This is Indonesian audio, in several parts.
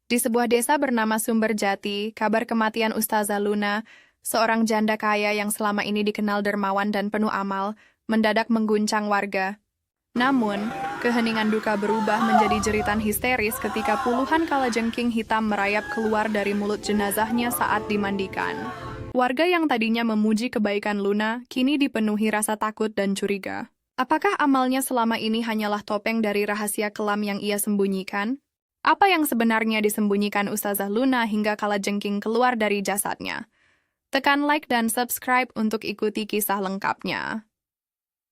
Di sebuah desa bernama Sumberjati, kabar kematian Ustazah Luna, seorang janda kaya yang selama ini dikenal dermawan dan penuh amal, mendadak mengguncang warga. Namun, keheningan duka berubah menjadi jeritan histeris ketika puluhan kalajengking hitam merayap keluar dari mulut jenazahnya saat dimandikan. Warga yang tadinya memuji kebaikan Luna, kini dipenuhi rasa takut dan curiga. Apakah amalnya selama ini hanyalah topeng dari rahasia kelam yang ia sembunyikan? Apa yang sebenarnya disembunyikan Ustazah Luna hingga kalajengking keluar dari jasadnya? Tekan like dan subscribe untuk ikuti kisah lengkapnya.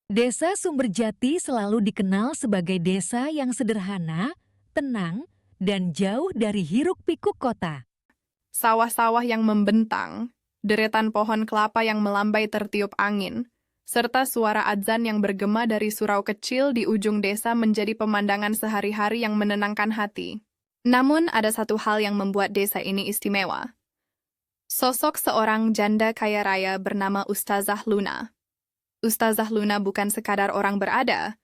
Desa Sumberjati selalu dikenal sebagai desa yang sederhana, tenang, dan jauh dari hiruk-pikuk kota. Sawah-sawah yang membentang, deretan pohon kelapa yang melambai tertiup angin, serta suara adzan yang bergema dari surau kecil di ujung desa menjadi pemandangan sehari-hari yang menenangkan hati. Namun ada satu hal yang membuat desa ini istimewa. Sosok seorang janda kaya raya bernama Ustazah Luna. Ustazah Luna bukan sekadar orang berada.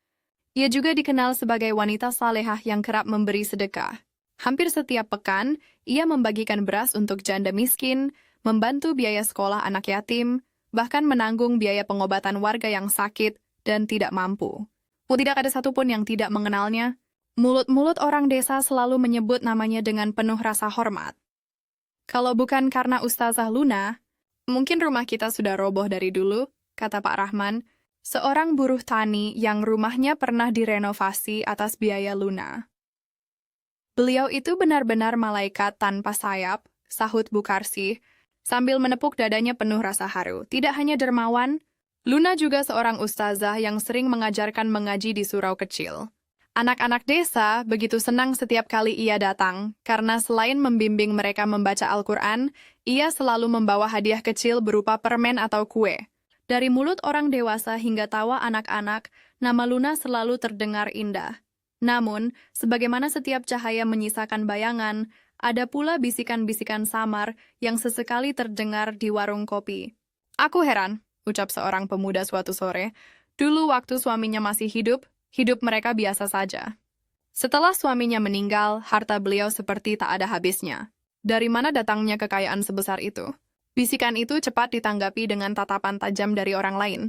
Ia juga dikenal sebagai wanita salehah yang kerap memberi sedekah. Hampir setiap pekan, ia membagikan beras untuk janda miskin, membantu biaya sekolah anak yatim, bahkan menanggung biaya pengobatan warga yang sakit dan tidak mampu. Tidak ada satupun yang tidak mengenalnya. Mulut-mulut orang desa selalu menyebut namanya dengan penuh rasa hormat. Kalau bukan karena Ustazah Luna, mungkin rumah kita sudah roboh dari dulu, kata Pak Rahman, seorang buruh tani yang rumahnya pernah direnovasi atas biaya Luna. Beliau itu benar-benar malaikat tanpa sayap, sahut Bukarsih, sambil menepuk dadanya penuh rasa haru. Tidak hanya dermawan, Luna juga seorang ustazah yang sering mengajarkan mengaji di surau kecil. Anak-anak desa begitu senang setiap kali ia datang, karena selain membimbing mereka membaca Al-Quran, ia selalu membawa hadiah kecil berupa permen atau kue. Dari mulut orang dewasa hingga tawa anak-anak, nama Luna selalu terdengar indah. Namun, sebagaimana setiap cahaya menyisakan bayangan, ada pula bisikan-bisikan samar yang sesekali terdengar di warung kopi. Aku heran, ucap seorang pemuda suatu sore. Dulu waktu suaminya masih hidup mereka biasa saja. Setelah suaminya meninggal, harta beliau seperti tak ada habisnya. Dari mana datangnya kekayaan sebesar itu? Bisikan itu cepat ditanggapi dengan tatapan tajam dari orang lain.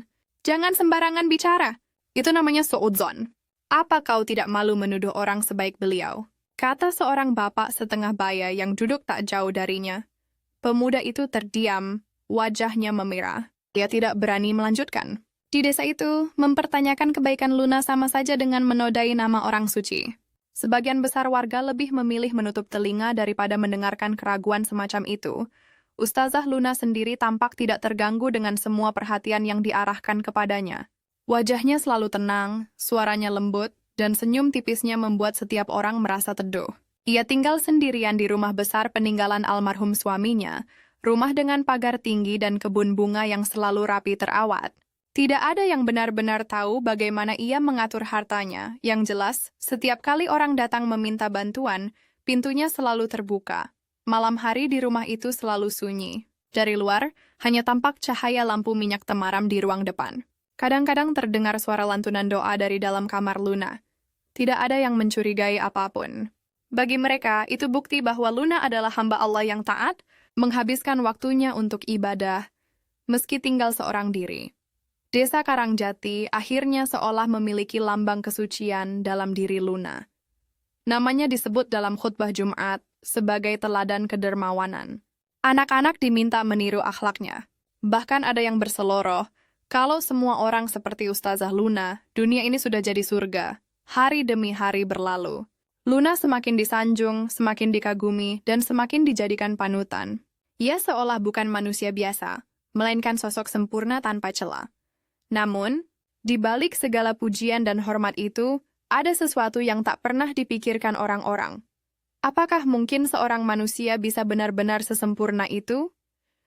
Jangan sembarangan bicara. Itu namanya suudzon. Apa kau tidak malu menuduh orang sebaik beliau? Kata seorang bapak setengah baya yang duduk tak jauh darinya. Pemuda itu terdiam, wajahnya memerah. Dia tidak berani melanjutkan. Di desa itu, mempertanyakan kebaikan Luna sama saja dengan menodai nama orang suci. Sebagian besar warga lebih memilih menutup telinga daripada mendengarkan keraguan semacam itu. Ustazah Luna sendiri tampak tidak terganggu dengan semua perhatian yang diarahkan kepadanya. Wajahnya selalu tenang, suaranya lembut, dan senyum tipisnya membuat setiap orang merasa teduh. Ia tinggal sendirian di rumah besar peninggalan almarhum suaminya, rumah dengan pagar tinggi dan kebun bunga yang selalu rapi terawat. Tidak ada yang benar-benar tahu bagaimana ia mengatur hartanya. Yang jelas, setiap kali orang datang meminta bantuan, pintunya selalu terbuka. Malam hari di rumah itu selalu sunyi. Dari luar, hanya tampak cahaya lampu minyak temaram di ruang depan. Kadang-kadang terdengar suara lantunan doa dari dalam kamar Luna. Tidak ada yang mencurigai apapun. Bagi mereka, itu bukti bahwa Luna adalah hamba Allah yang taat, menghabiskan waktunya untuk ibadah, meski tinggal seorang diri. Desa Karangjati akhirnya seolah memiliki lambang kesucian dalam diri Luna. Namanya disebut dalam khutbah Jumat sebagai teladan kedermawanan. Anak-anak diminta meniru akhlaknya. Bahkan ada yang berseloroh, kalau semua orang seperti Ustazah Luna, dunia ini sudah jadi surga. Hari demi hari berlalu. Luna semakin disanjung, semakin dikagumi, dan semakin dijadikan panutan. Ia seolah bukan manusia biasa, melainkan sosok sempurna tanpa celah. Namun, di balik segala pujian dan hormat itu, ada sesuatu yang tak pernah dipikirkan orang-orang. Apakah mungkin seorang manusia bisa benar-benar sesempurna itu?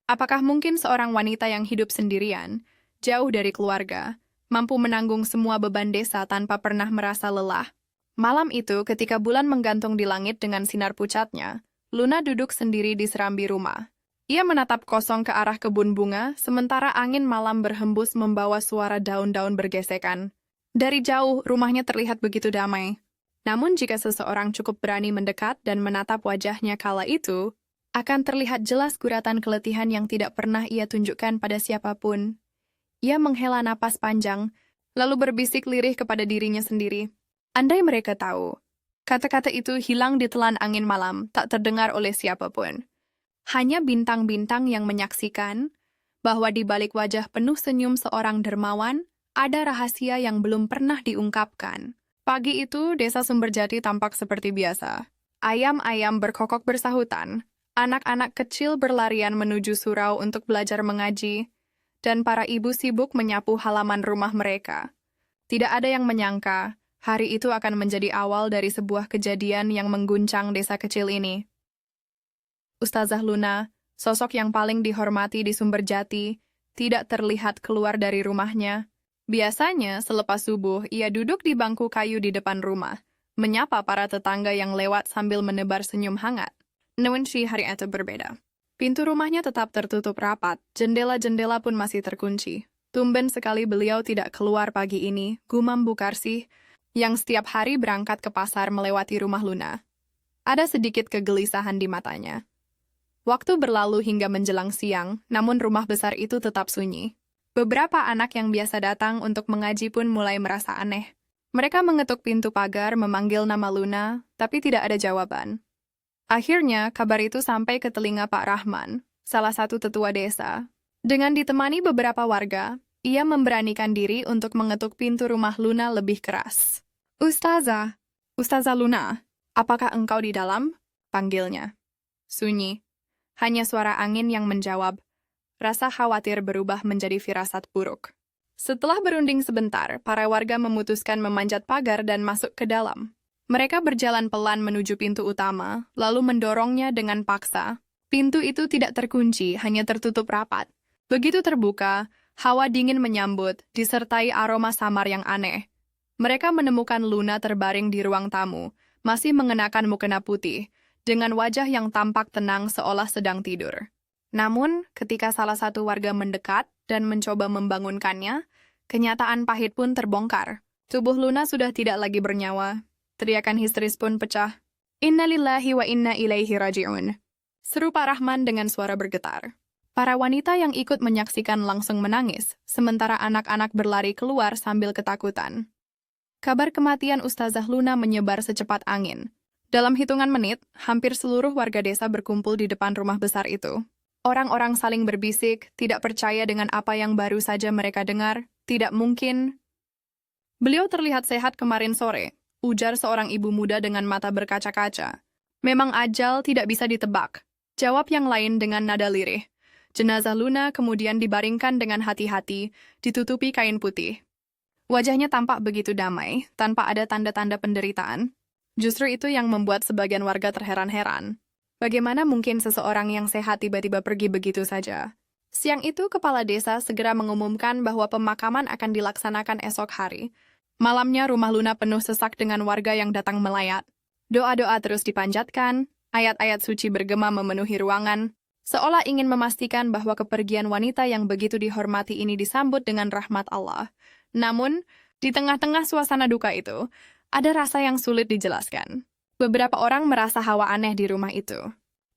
Apakah mungkin seorang wanita yang hidup sendirian, jauh dari keluarga, mampu menanggung semua beban desa tanpa pernah merasa lelah? Malam itu, ketika bulan menggantung di langit dengan sinar pucatnya, Luna duduk sendiri di serambi rumah. Ia menatap kosong ke arah kebun bunga, sementara angin malam berhembus membawa suara daun-daun bergesekan. Dari jauh, rumahnya terlihat begitu damai. Namun jika seseorang cukup berani mendekat dan menatap wajahnya kala itu, akan terlihat jelas guratan keletihan yang tidak pernah ia tunjukkan pada siapapun. Ia menghela napas panjang, lalu berbisik lirih kepada dirinya sendiri. Andai mereka tahu, kata-kata itu hilang ditelan angin malam, tak terdengar oleh siapapun. Hanya bintang-bintang yang menyaksikan bahwa di balik wajah penuh senyum seorang dermawan, ada rahasia yang belum pernah diungkapkan. Pagi itu, desa Sumberjati tampak seperti biasa. Ayam-ayam berkokok bersahutan, anak-anak kecil berlarian menuju surau untuk belajar mengaji, dan para ibu sibuk menyapu halaman rumah mereka. Tidak ada yang menyangka, hari itu akan menjadi awal dari sebuah kejadian yang mengguncang desa kecil ini. Ustazah Luna, sosok yang paling dihormati di Sumberjati, tidak terlihat keluar dari rumahnya. Biasanya, selepas subuh, ia duduk di bangku kayu di depan rumah, menyapa para tetangga yang lewat sambil menebar senyum hangat. Namun hari itu berbeda. Pintu rumahnya tetap tertutup rapat, jendela-jendela pun masih terkunci. Tumben sekali beliau tidak keluar pagi ini, gumam Bukarsih, yang setiap hari berangkat ke pasar melewati rumah Luna. Ada sedikit kegelisahan di matanya. Waktu berlalu hingga menjelang siang, namun rumah besar itu tetap sunyi. Beberapa anak yang biasa datang untuk mengaji pun mulai merasa aneh. Mereka mengetuk pintu pagar memanggil nama Luna, tapi tidak ada jawaban. Akhirnya, kabar itu sampai ke telinga Pak Rahman, salah satu tetua desa. Dengan ditemani beberapa warga, ia memberanikan diri untuk mengetuk pintu rumah Luna lebih keras. Ustazah, Ustazah Luna, apakah engkau di dalam? Panggilnya. Sunyi. Hanya suara angin yang menjawab. Rasa khawatir berubah menjadi firasat buruk. Setelah berunding sebentar, para warga memutuskan memanjat pagar dan masuk ke dalam. Mereka berjalan pelan menuju pintu utama, lalu mendorongnya dengan paksa. Pintu itu tidak terkunci, hanya tertutup rapat. Begitu terbuka, hawa dingin menyambut, disertai aroma samar yang aneh. Mereka menemukan Luna terbaring di ruang tamu, masih mengenakan mukena putih, dengan wajah yang tampak tenang seolah sedang tidur. Namun, ketika salah satu warga mendekat dan mencoba membangunkannya, kenyataan pahit pun terbongkar. Tubuh Luna sudah tidak lagi bernyawa. Teriakan histeris pun pecah. Innalillahi wa inna ilaihi raji'un. Seru Pak Rahman dengan suara bergetar. Para wanita yang ikut menyaksikan langsung menangis, sementara anak-anak berlari keluar sambil ketakutan. Kabar kematian Ustazah Luna menyebar secepat angin. Dalam hitungan menit, hampir seluruh warga desa berkumpul di depan rumah besar itu. Orang-orang saling berbisik, tidak percaya dengan apa yang baru saja mereka dengar. Tidak mungkin. Beliau terlihat sehat kemarin sore, ujar seorang ibu muda dengan mata berkaca-kaca. Memang ajal tidak bisa ditebak. Jawab yang lain dengan nada lirih. Jenazah Luna kemudian dibaringkan dengan hati-hati, ditutupi kain putih. Wajahnya tampak begitu damai, tanpa ada tanda-tanda penderitaan. Justru itu yang membuat sebagian warga terheran-heran. Bagaimana mungkin seseorang yang sehat tiba-tiba pergi begitu saja? Siang itu, kepala desa segera mengumumkan bahwa pemakaman akan dilaksanakan esok hari. Malamnya, rumah Luna penuh sesak dengan warga yang datang melayat. Doa-doa terus dipanjatkan, ayat-ayat suci bergema memenuhi ruangan, seolah ingin memastikan bahwa kepergian wanita yang begitu dihormati ini disambut dengan rahmat Allah. Namun, di tengah-tengah suasana duka itu, ada rasa yang sulit dijelaskan. Beberapa orang merasa hawa aneh di rumah itu.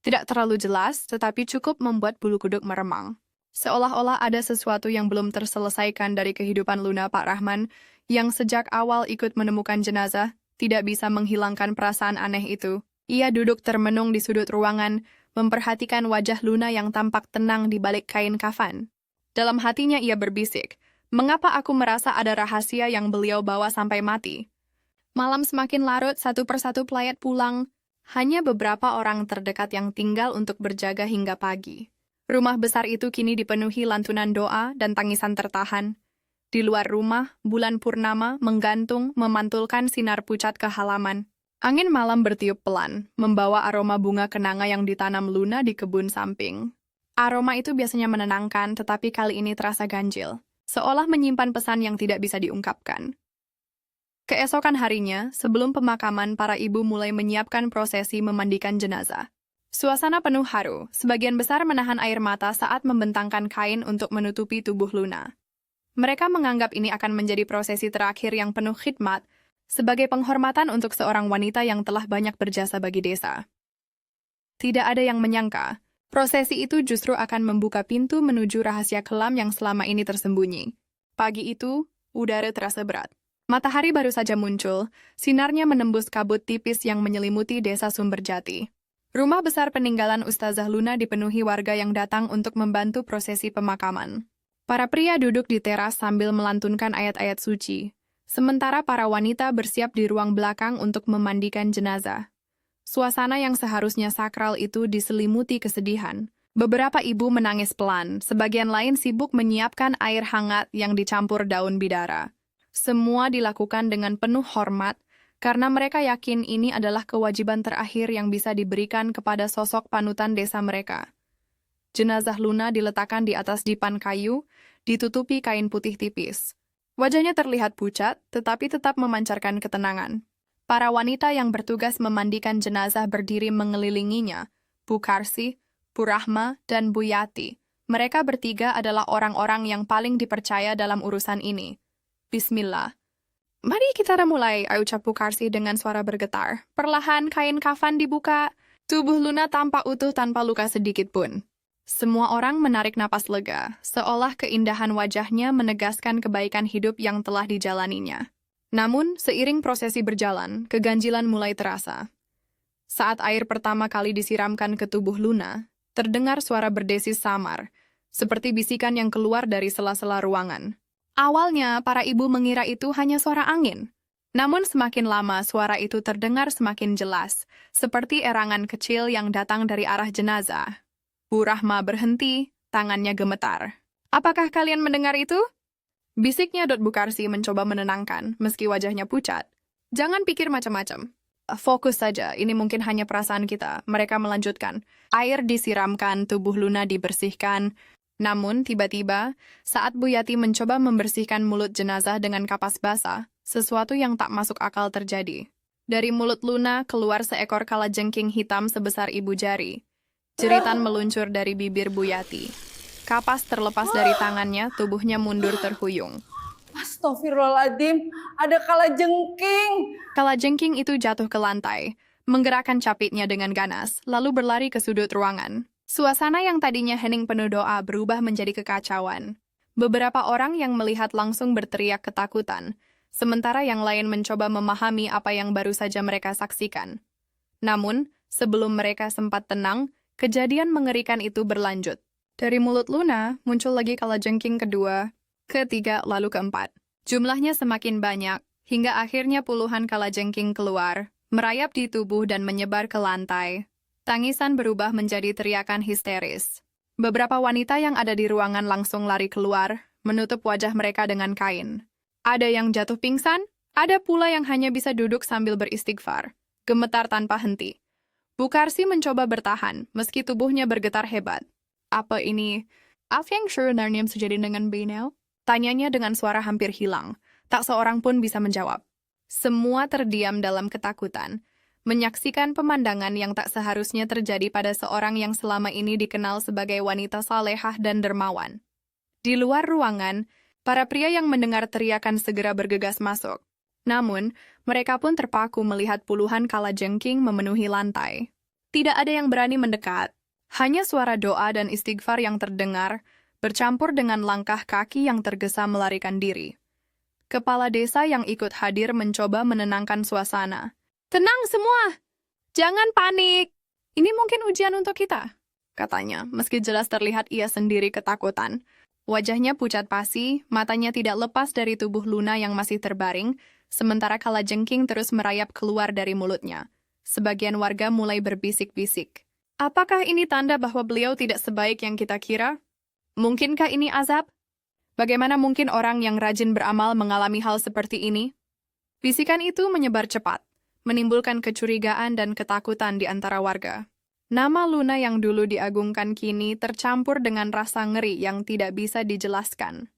Tidak terlalu jelas, tetapi cukup membuat bulu kuduk meremang. Seolah-olah ada sesuatu yang belum terselesaikan dari kehidupan Luna Pak Rahman, yang sejak awal ikut menemukan jenazah, tidak bisa menghilangkan perasaan aneh itu. Ia duduk termenung di sudut ruangan, memperhatikan wajah Luna yang tampak tenang di balik kain kafan. Dalam hatinya ia berbisik, mengapa aku merasa ada rahasia yang beliau bawa sampai mati? Malam semakin larut, satu persatu pelayat pulang. Hanya beberapa orang terdekat yang tinggal untuk berjaga hingga pagi. Rumah besar itu kini dipenuhi lantunan doa dan tangisan tertahan. Di luar rumah, bulan purnama menggantung, memantulkan sinar pucat ke halaman. Angin malam bertiup pelan, membawa aroma bunga kenanga yang ditanam Luna di kebun samping. Aroma itu biasanya menenangkan, tetapi kali ini terasa ganjil, seolah menyimpan pesan yang tidak bisa diungkapkan. Keesokan harinya, sebelum pemakaman, para ibu mulai menyiapkan prosesi memandikan jenazah. Suasana penuh haru, sebagian besar menahan air mata saat membentangkan kain untuk menutupi tubuh Luna. Mereka menganggap ini akan menjadi prosesi terakhir yang penuh khidmat, sebagai penghormatan untuk seorang wanita yang telah banyak berjasa bagi desa. Tidak ada yang menyangka, prosesi itu justru akan membuka pintu menuju rahasia kelam yang selama ini tersembunyi. Pagi itu, udara terasa berat. Matahari baru saja muncul, sinarnya menembus kabut tipis yang menyelimuti desa Sumberjati. Rumah besar peninggalan Ustazah Luna dipenuhi warga yang datang untuk membantu prosesi pemakaman. Para pria duduk di teras sambil melantunkan ayat-ayat suci, sementara para wanita bersiap di ruang belakang untuk memandikan jenazah. Suasana yang seharusnya sakral itu diselimuti kesedihan. Beberapa ibu menangis pelan, sebagian lain sibuk menyiapkan air hangat yang dicampur daun bidara. Semua dilakukan dengan penuh hormat, karena mereka yakin ini adalah kewajiban terakhir yang bisa diberikan kepada sosok panutan desa mereka. Jenazah Luna diletakkan di atas dipan kayu, ditutupi kain putih tipis. Wajahnya terlihat pucat, tetapi tetap memancarkan ketenangan. Para wanita yang bertugas memandikan jenazah berdiri mengelilinginya, Bu Karsi, Bu Rahma, dan Bu Yati. Mereka bertiga adalah orang-orang yang paling dipercaya dalam urusan ini. Bismillah. Mari kita mulai, ucap Bu Karsi dengan suara bergetar. Perlahan kain kafan dibuka, tubuh Luna tampak utuh tanpa luka sedikit pun. Semua orang menarik napas lega, seolah keindahan wajahnya menegaskan kebaikan hidup yang telah dijalaninya. Namun, seiring prosesi berjalan, keganjilan mulai terasa. Saat air pertama kali disiramkan ke tubuh Luna, terdengar suara berdesis samar, seperti bisikan yang keluar dari sela-sela ruangan. Awalnya, para ibu mengira itu hanya suara angin. Namun semakin lama suara itu terdengar semakin jelas, seperti erangan kecil yang datang dari arah jenazah. Bu Rahma berhenti, tangannya gemetar. Apakah kalian mendengar itu? Bisiknya Bu Karsi mencoba menenangkan, meski wajahnya pucat. Jangan pikir macam-macam. Fokus saja, ini mungkin hanya perasaan kita. Mereka melanjutkan. Air disiramkan, tubuh Luna dibersihkan. Namun, tiba-tiba, saat Bu Yati mencoba membersihkan mulut jenazah dengan kapas basah, sesuatu yang tak masuk akal terjadi. Dari mulut Luna keluar seekor kalajengking hitam sebesar ibu jari. Jeritan meluncur dari bibir Bu Yati. Kapas terlepas dari tangannya, tubuhnya mundur terhuyung. Astagfirullahaladzim, ada kalajengking. Kalajengking itu jatuh ke lantai, menggerakkan capitnya dengan ganas, lalu berlari ke sudut ruangan. Suasana yang tadinya hening penuh doa berubah menjadi kekacauan. Beberapa orang yang melihat langsung berteriak ketakutan, sementara yang lain mencoba memahami apa yang baru saja mereka saksikan. Namun, sebelum mereka sempat tenang, kejadian mengerikan itu berlanjut. Dari mulut Luna, muncul lagi kalajengking kedua, ketiga, lalu keempat. Jumlahnya semakin banyak, hingga akhirnya puluhan kalajengking keluar, merayap di tubuh dan menyebar ke lantai. Tangisan berubah menjadi teriakan histeris. Beberapa wanita yang ada di ruangan langsung lari keluar, menutup wajah mereka dengan kain. Ada yang jatuh pingsan, ada pula yang hanya bisa duduk sambil beristighfar, gemetar tanpa henti. Bu Karsi mencoba bertahan, meski tubuhnya bergetar hebat. Apa ini? Apa yang sebenarnya terjadi dengan Binel? Tanyanya dengan suara hampir hilang. Tak seorang pun bisa menjawab. Semua terdiam dalam ketakutan, menyaksikan pemandangan yang tak seharusnya terjadi pada seorang yang selama ini dikenal sebagai wanita salehah dan dermawan. Di luar ruangan, para pria yang mendengar teriakan segera bergegas masuk. Namun, mereka pun terpaku melihat puluhan kalajengking memenuhi lantai. Tidak ada yang berani mendekat. Hanya suara doa dan istighfar yang terdengar, bercampur dengan langkah kaki yang tergesa melarikan diri. Kepala desa yang ikut hadir mencoba menenangkan suasana. Tenang semua! Jangan panik! Ini mungkin ujian untuk kita, katanya, meski jelas terlihat ia sendiri ketakutan. Wajahnya pucat pasi, matanya tidak lepas dari tubuh Luna yang masih terbaring, sementara kalajengking terus merayap keluar dari mulutnya. Sebagian warga mulai berbisik-bisik. Apakah ini tanda bahwa beliau tidak sebaik yang kita kira? Mungkinkah ini azab? Bagaimana mungkin orang yang rajin beramal mengalami hal seperti ini? Bisikan itu menyebar cepat, menimbulkan kecurigaan dan ketakutan di antara warga. Nama Luna yang dulu diagungkan kini tercampur dengan rasa ngeri yang tidak bisa dijelaskan.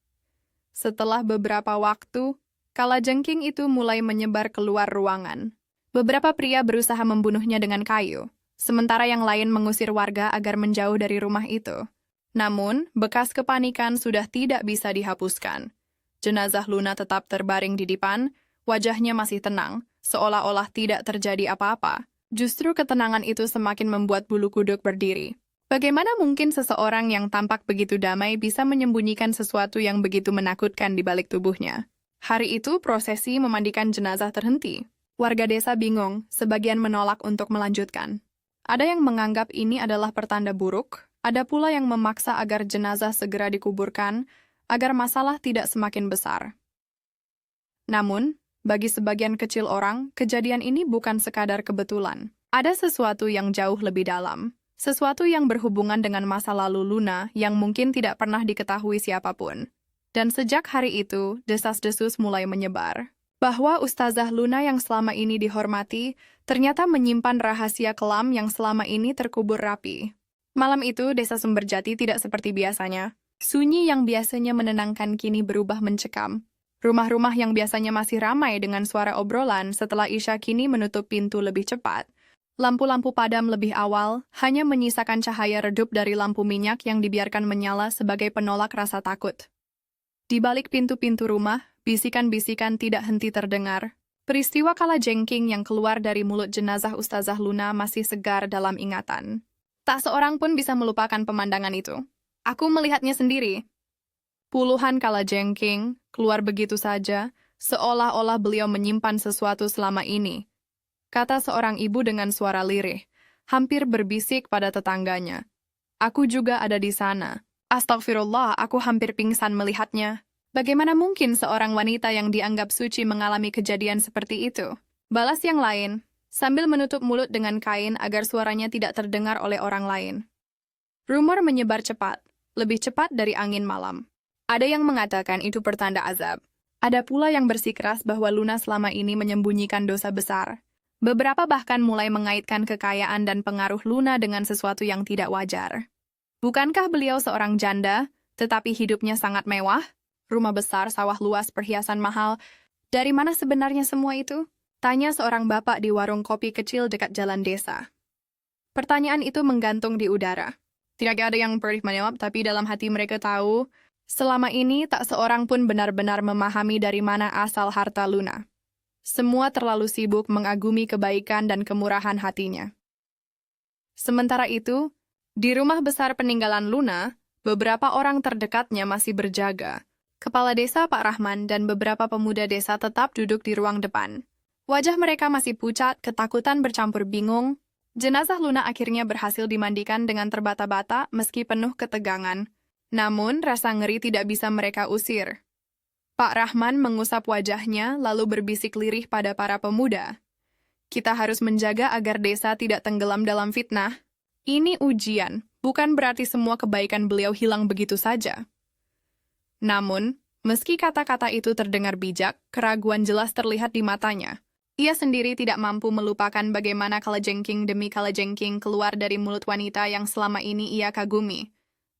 Setelah beberapa waktu, kalajengking itu mulai menyebar keluar ruangan. Beberapa pria berusaha membunuhnya dengan kayu, sementara yang lain mengusir warga agar menjauh dari rumah itu. Namun, bekas kepanikan sudah tidak bisa dihapuskan. Jenazah Luna tetap terbaring di depan, Wajahnya masih tenang, seolah-olah tidak terjadi apa-apa. Justru ketenangan itu semakin membuat bulu kuduk berdiri. Bagaimana mungkin seseorang yang tampak begitu damai bisa menyembunyikan sesuatu yang begitu menakutkan di balik tubuhnya? Hari itu prosesi memandikan jenazah terhenti. Warga desa bingung, sebagian menolak untuk melanjutkan. Ada yang menganggap ini adalah pertanda buruk, ada pula yang memaksa agar jenazah segera dikuburkan, agar masalah tidak semakin besar. Namun, bagi sebagian kecil orang, kejadian ini bukan sekadar kebetulan. Ada sesuatu yang jauh lebih dalam, sesuatu yang berhubungan dengan masa lalu Luna yang mungkin tidak pernah diketahui siapapun. Dan sejak hari itu, desas-desus mulai menyebar. Bahwa Ustazah Luna yang selama ini dihormati, ternyata menyimpan rahasia kelam yang selama ini terkubur rapi. Malam itu, desa Sumberjati tidak seperti biasanya. Sunyi yang biasanya menenangkan kini berubah mencekam. Rumah-rumah yang biasanya masih ramai dengan suara obrolan setelah Isya kini menutup pintu lebih cepat. Lampu-lampu padam lebih awal, hanya menyisakan cahaya redup dari lampu minyak yang dibiarkan menyala sebagai penolak rasa takut. Di balik pintu-pintu rumah, bisikan-bisikan tidak henti terdengar. Peristiwa kalajengking yang keluar dari mulut jenazah Ustazah Luna masih segar dalam ingatan. Tak seorang pun bisa melupakan pemandangan itu. Aku melihatnya sendiri. Puluhan kalajengking keluar begitu saja, seolah-olah beliau menyimpan sesuatu selama ini. Kata seorang ibu dengan suara lirih, hampir berbisik pada tetangganya. Aku juga ada di sana. Astagfirullah, aku hampir pingsan melihatnya. Bagaimana mungkin seorang wanita yang dianggap suci mengalami kejadian seperti itu? Balas yang lain, sambil menutup mulut dengan kain agar suaranya tidak terdengar oleh orang lain. Rumor menyebar cepat, lebih cepat dari angin malam. Ada yang mengatakan itu pertanda azab. Ada pula yang bersikeras bahwa Luna selama ini menyembunyikan dosa besar. Beberapa bahkan mulai mengaitkan kekayaan dan pengaruh Luna dengan sesuatu yang tidak wajar. Bukankah beliau seorang janda, tetapi hidupnya sangat mewah? Rumah besar, sawah luas, perhiasan mahal. Dari mana sebenarnya semua itu? Tanya seorang bapak di warung kopi kecil dekat jalan desa. Pertanyaan itu menggantung di udara. Tidak ada yang pernah menjawab, tapi dalam hati mereka tahu, selama ini tak seorang pun benar-benar memahami dari mana asal harta Luna. Semua terlalu sibuk mengagumi kebaikan dan kemurahan hatinya. Sementara itu, di rumah besar peninggalan Luna, beberapa orang terdekatnya masih berjaga. Kepala desa Pak Rahman dan beberapa pemuda desa tetap duduk di ruang depan. Wajah mereka masih pucat, ketakutan bercampur bingung. Jenazah Luna akhirnya berhasil dimandikan dengan terbata-bata meski penuh ketegangan. Namun, rasa ngeri tidak bisa mereka usir. Pak Rahman mengusap wajahnya lalu berbisik lirih pada para pemuda. Kita harus menjaga agar desa tidak tenggelam dalam fitnah. Ini ujian, bukan berarti semua kebaikan beliau hilang begitu saja. Namun, meski kata-kata itu terdengar bijak, keraguan jelas terlihat di matanya. Ia sendiri tidak mampu melupakan bagaimana kalajengking demi kalajengking keluar dari mulut wanita yang selama ini ia kagumi.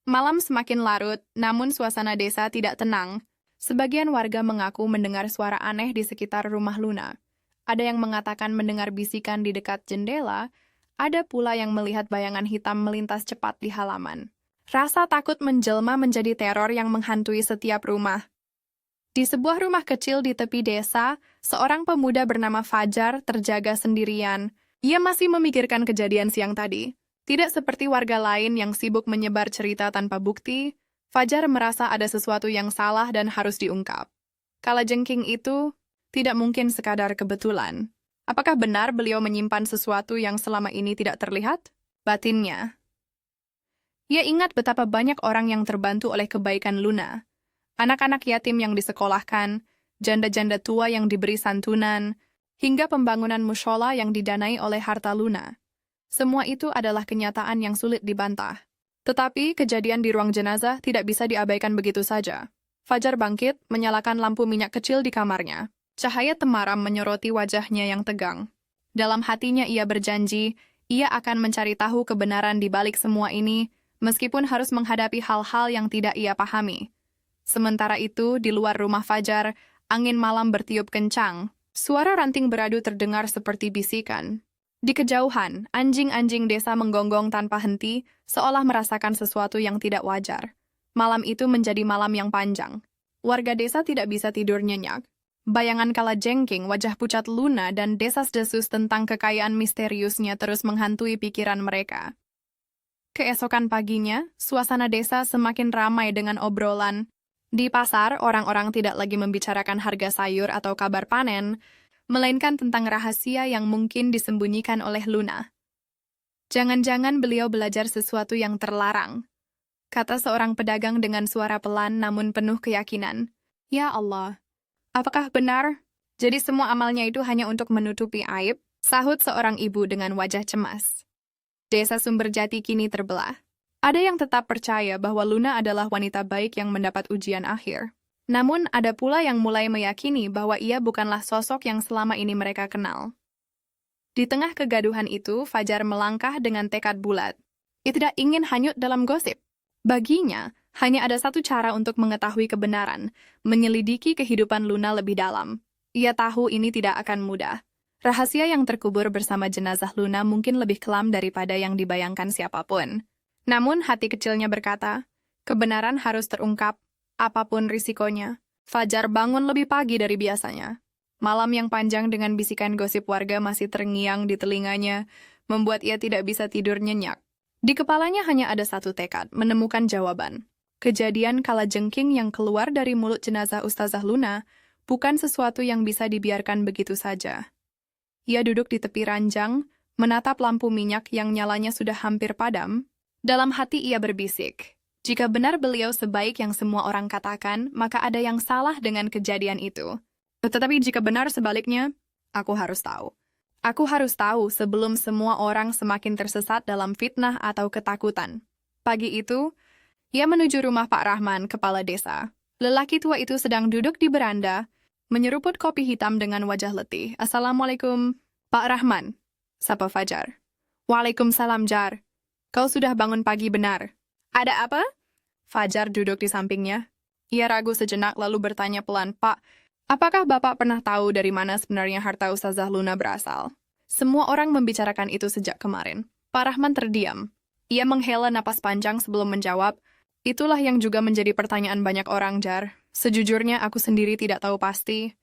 Malam semakin larut, namun suasana desa tidak tenang. Sebagian warga mengaku mendengar suara aneh di sekitar rumah Luna. Ada yang mengatakan mendengar bisikan di dekat jendela, ada pula yang melihat bayangan hitam melintas cepat di halaman. Rasa takut menjelma menjadi teror yang menghantui setiap rumah. Di sebuah rumah kecil di tepi desa, seorang pemuda bernama Fajar terjaga sendirian. Ia masih memikirkan kejadian siang tadi. Tidak seperti warga lain yang sibuk menyebar cerita tanpa bukti, Fajar merasa ada sesuatu yang salah dan harus diungkap. Kalajengking itu tidak mungkin sekadar kebetulan. Apakah benar beliau menyimpan sesuatu yang selama ini tidak terlihat? Batinnya. Ia ingat betapa banyak orang yang terbantu oleh kebaikan Luna. Anak-anak yatim yang disekolahkan, janda-janda tua yang diberi santunan, hingga pembangunan mushola yang didanai oleh harta Luna. Semua itu adalah kenyataan yang sulit dibantah. Tetapi kejadian di ruang jenazah tidak bisa diabaikan begitu saja. Fajar bangkit, menyalakan lampu minyak kecil di kamarnya. Cahaya temaram menyoroti wajahnya yang tegang. Dalam hatinya ia berjanji, ia akan mencari tahu kebenaran di balik semua ini, meskipun harus menghadapi hal-hal yang tidak ia pahami. Sementara itu, di luar rumah Fajar, angin malam bertiup kencang. Suara ranting beradu terdengar seperti bisikan. Di kejauhan, anjing-anjing desa menggonggong tanpa henti, seolah merasakan sesuatu yang tidak wajar. Malam itu menjadi malam yang panjang. Warga desa tidak bisa tidur nyenyak. Bayangan kalajengking, wajah pucat Luna, dan desas-desus tentang kekayaan misteriusnya terus menghantui pikiran mereka. Keesokan paginya, suasana desa semakin ramai dengan obrolan. Di pasar, orang-orang tidak lagi membicarakan harga sayur atau kabar panen, melainkan tentang rahasia yang mungkin disembunyikan oleh Luna. Jangan-jangan beliau belajar sesuatu yang terlarang, kata seorang pedagang dengan suara pelan namun penuh keyakinan. Ya Allah, apakah benar? Jadi semua amalnya itu hanya untuk menutupi aib, sahut seorang ibu dengan wajah cemas. Desa Sumberjati kini terbelah. Ada yang tetap percaya bahwa Luna adalah wanita baik yang mendapat ujian akhir. Namun ada pula yang mulai meyakini bahwa ia bukanlah sosok yang selama ini mereka kenal. Di tengah kegaduhan itu, Fajar melangkah dengan tekad bulat. Ia tidak ingin hanyut dalam gosip. Baginya, hanya ada satu cara untuk mengetahui kebenaran, menyelidiki kehidupan Luna lebih dalam. Ia tahu ini tidak akan mudah. Rahasia yang terkubur bersama jenazah Luna mungkin lebih kelam daripada yang dibayangkan siapapun. Namun hati kecilnya berkata, kebenaran harus terungkap, apapun risikonya. Fajar bangun lebih pagi dari biasanya. Malam yang panjang dengan bisikan gosip warga masih terngiang di telinganya, membuat ia tidak bisa tidur nyenyak. Di kepalanya hanya ada satu tekad, menemukan jawaban. Kejadian kalajengking yang keluar dari mulut jenazah Ustazah Luna bukan sesuatu yang bisa dibiarkan begitu saja. Ia duduk di tepi ranjang, menatap lampu minyak yang nyalanya sudah hampir padam. Dalam hati ia berbisik, jika benar beliau sebaik yang semua orang katakan, maka ada yang salah dengan kejadian itu. Tetapi jika benar sebaliknya, aku harus tahu. Aku harus tahu sebelum semua orang semakin tersesat dalam fitnah atau ketakutan. Pagi itu, ia menuju rumah Pak Rahman, kepala desa. Lelaki tua itu sedang duduk di beranda, menyeruput kopi hitam dengan wajah letih. Assalamualaikum, Pak Rahman, sapa Fajar. Waalaikumsalam, Jar. Kau sudah bangun pagi benar. Ada apa? Fajar duduk di sampingnya. Ia ragu sejenak lalu bertanya pelan, Pak, apakah Bapak pernah tahu dari mana sebenarnya harta Ustazah Luna berasal? Semua orang membicarakan itu sejak kemarin. Pak Rahman terdiam. Ia menghela napas panjang sebelum menjawab, itulah yang juga menjadi pertanyaan banyak orang, Jar. Sejujurnya aku sendiri tidak tahu pasti.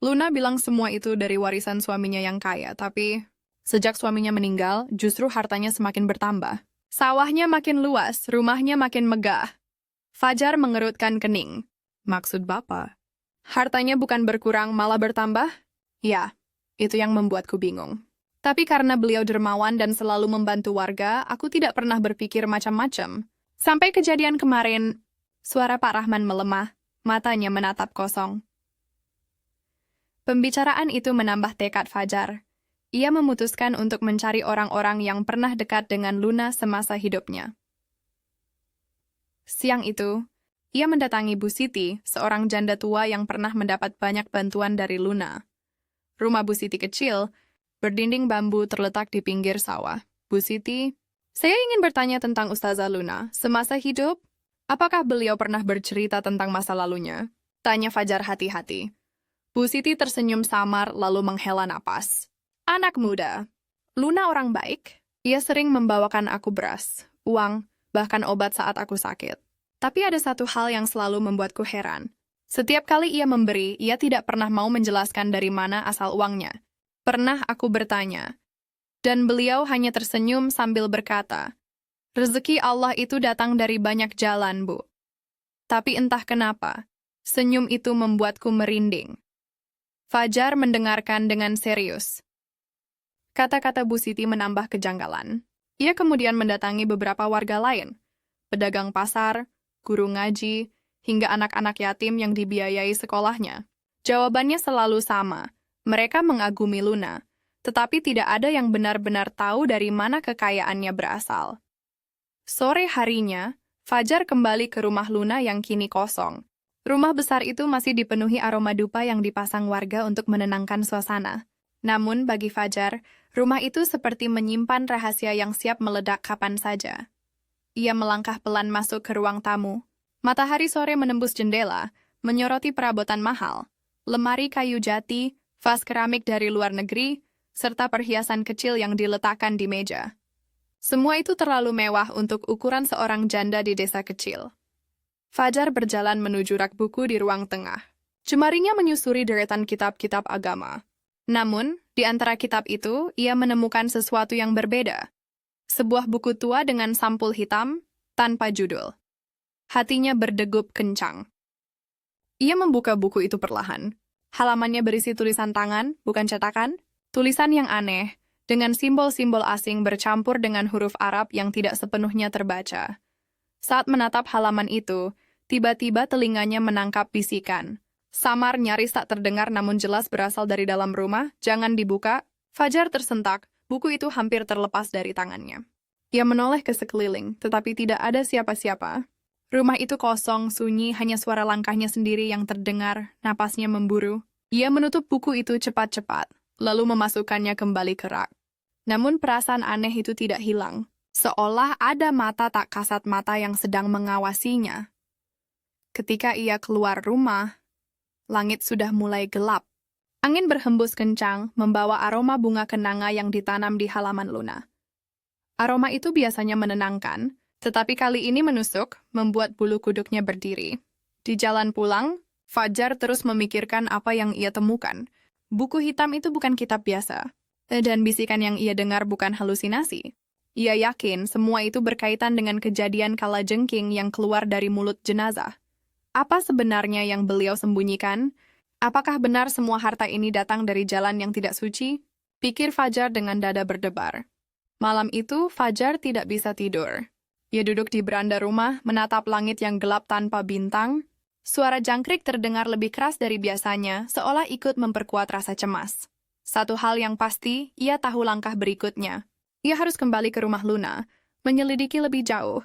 Luna bilang semua itu dari warisan suaminya yang kaya, tapi sejak suaminya meninggal, justru hartanya semakin bertambah. Sawahnya makin luas, rumahnya makin megah. Fajar mengerutkan kening. Maksud Bapak? Hartanya bukan berkurang, malah bertambah? Ya, itu yang membuatku bingung. Tapi karena beliau dermawan dan selalu membantu warga, aku tidak pernah berpikir macam-macam. Sampai kejadian kemarin, suara Pak Rahman melemah, matanya menatap kosong. Pembicaraan itu menambah tekad Fajar. Ia memutuskan untuk mencari orang-orang yang pernah dekat dengan Luna semasa hidupnya. Siang itu, ia mendatangi Bu Siti, seorang janda tua yang pernah mendapat banyak bantuan dari Luna. Rumah Bu Siti kecil, berdinding bambu terletak di pinggir sawah. Bu Siti, saya ingin bertanya tentang Ustazah Luna. Semasa hidup, apakah beliau pernah bercerita tentang masa lalunya? Tanya Fajar hati-hati. Bu Siti tersenyum samar lalu menghela napas. Anak muda, Luna orang baik. Ia sering membawakan aku beras, uang, bahkan obat saat aku sakit. Tapi ada satu hal yang selalu membuatku heran. Setiap kali ia memberi, ia tidak pernah mau menjelaskan dari mana asal uangnya. Pernah aku bertanya, dan beliau hanya tersenyum sambil berkata, rezeki Allah itu datang dari banyak jalan, Bu. Tapi entah kenapa, senyum itu membuatku merinding. Fajar mendengarkan dengan serius. Kata-kata Bu Siti menambah kejanggalan. Ia kemudian mendatangi beberapa warga lain, pedagang pasar, guru ngaji, hingga anak-anak yatim yang dibiayai sekolahnya. Jawabannya selalu sama. Mereka mengagumi Luna, tetapi tidak ada yang benar-benar tahu dari mana kekayaannya berasal. Sore harinya, Fajar kembali ke rumah Luna yang kini kosong. Rumah besar itu masih dipenuhi aroma dupa yang dipasang warga untuk menenangkan suasana. Namun bagi Fajar, rumah itu seperti menyimpan rahasia yang siap meledak kapan saja. Ia melangkah pelan masuk ke ruang tamu. Matahari sore menembus jendela, menyoroti perabotan mahal, lemari kayu jati, vas keramik dari luar negeri, serta perhiasan kecil yang diletakkan di meja. Semua itu terlalu mewah untuk ukuran seorang janda di desa kecil. Fajar berjalan menuju rak buku di ruang tengah. Jemarinya menyusuri deretan kitab-kitab agama. Namun, di antara kitab itu, ia menemukan sesuatu yang berbeda. Sebuah buku tua dengan sampul hitam, tanpa judul. Hatinya berdegup kencang. Ia membuka buku itu perlahan. Halamannya berisi tulisan tangan, bukan cetakan. Tulisan yang aneh, dengan simbol-simbol asing bercampur dengan huruf Arab yang tidak sepenuhnya terbaca. Saat menatap halaman itu, tiba-tiba telinganya menangkap bisikan. Samar nyaris tak terdengar namun jelas berasal dari dalam rumah, jangan dibuka. Fajar tersentak, buku itu hampir terlepas dari tangannya. Ia menoleh ke sekeliling, tetapi tidak ada siapa-siapa. Rumah itu kosong, sunyi, hanya suara langkahnya sendiri yang terdengar, napasnya memburu. Ia menutup buku itu cepat-cepat, lalu memasukkannya kembali ke rak. Namun perasaan aneh itu tidak hilang, seolah ada mata tak kasat mata yang sedang mengawasinya. Ketika ia keluar rumah, langit sudah mulai gelap. Angin berhembus kencang, membawa aroma bunga kenanga yang ditanam di halaman Luna. Aroma itu biasanya menenangkan, tetapi kali ini menusuk, membuat bulu kuduknya berdiri. Di jalan pulang, Fajar terus memikirkan apa yang ia temukan. Buku hitam itu bukan kitab biasa, dan bisikan yang ia dengar bukan halusinasi. Ia yakin semua itu berkaitan dengan kejadian kalajengking yang keluar dari mulut jenazah. Apa sebenarnya yang beliau sembunyikan? Apakah benar semua harta ini datang dari jalan yang tidak suci? Pikir Fajar dengan dada berdebar. Malam itu, Fajar tidak bisa tidur. Ia duduk di beranda rumah, menatap langit yang gelap tanpa bintang. Suara jangkrik terdengar lebih keras dari biasanya, seolah ikut memperkuat rasa cemas. Satu hal yang pasti, ia tahu langkah berikutnya. Ia harus kembali ke rumah Luna, menyelidiki lebih jauh.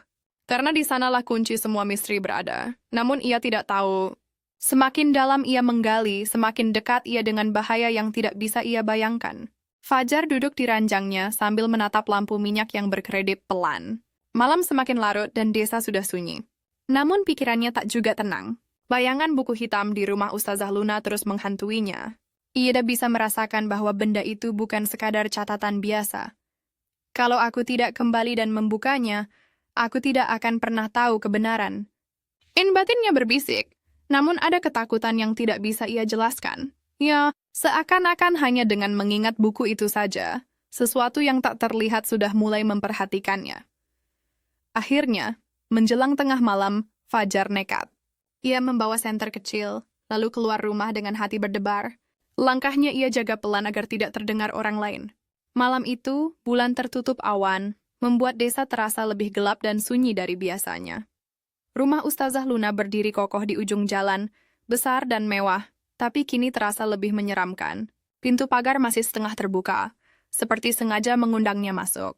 Karena di sanalah kunci semua misteri berada. Namun ia tidak tahu. Semakin dalam ia menggali, semakin dekat ia dengan bahaya yang tidak bisa ia bayangkan. Fajar duduk di ranjangnya sambil menatap lampu minyak yang berkedip pelan. Malam semakin larut dan desa sudah sunyi. Namun pikirannya tak juga tenang. Bayangan buku hitam di rumah Ustazah Luna terus menghantuinya. Ia dah bisa merasakan bahwa benda itu bukan sekadar catatan biasa. Kalau aku tidak kembali dan membukanya, aku tidak akan pernah tahu kebenaran. Batinnya berbisik, namun ada ketakutan yang tidak bisa ia jelaskan. Ya, seakan-akan hanya dengan mengingat buku itu saja, sesuatu yang tak terlihat sudah mulai memperhatikannya. Akhirnya, menjelang tengah malam, Fajar nekat. Ia membawa senter kecil, lalu keluar rumah dengan hati berdebar. Langkahnya ia jaga pelan agar tidak terdengar orang lain. Malam itu, bulan tertutup awan, membuat desa terasa lebih gelap dan sunyi dari biasanya. Rumah Ustazah Luna berdiri kokoh di ujung jalan, besar dan mewah, tapi kini terasa lebih menyeramkan. Pintu pagar masih setengah terbuka, seperti sengaja mengundangnya masuk.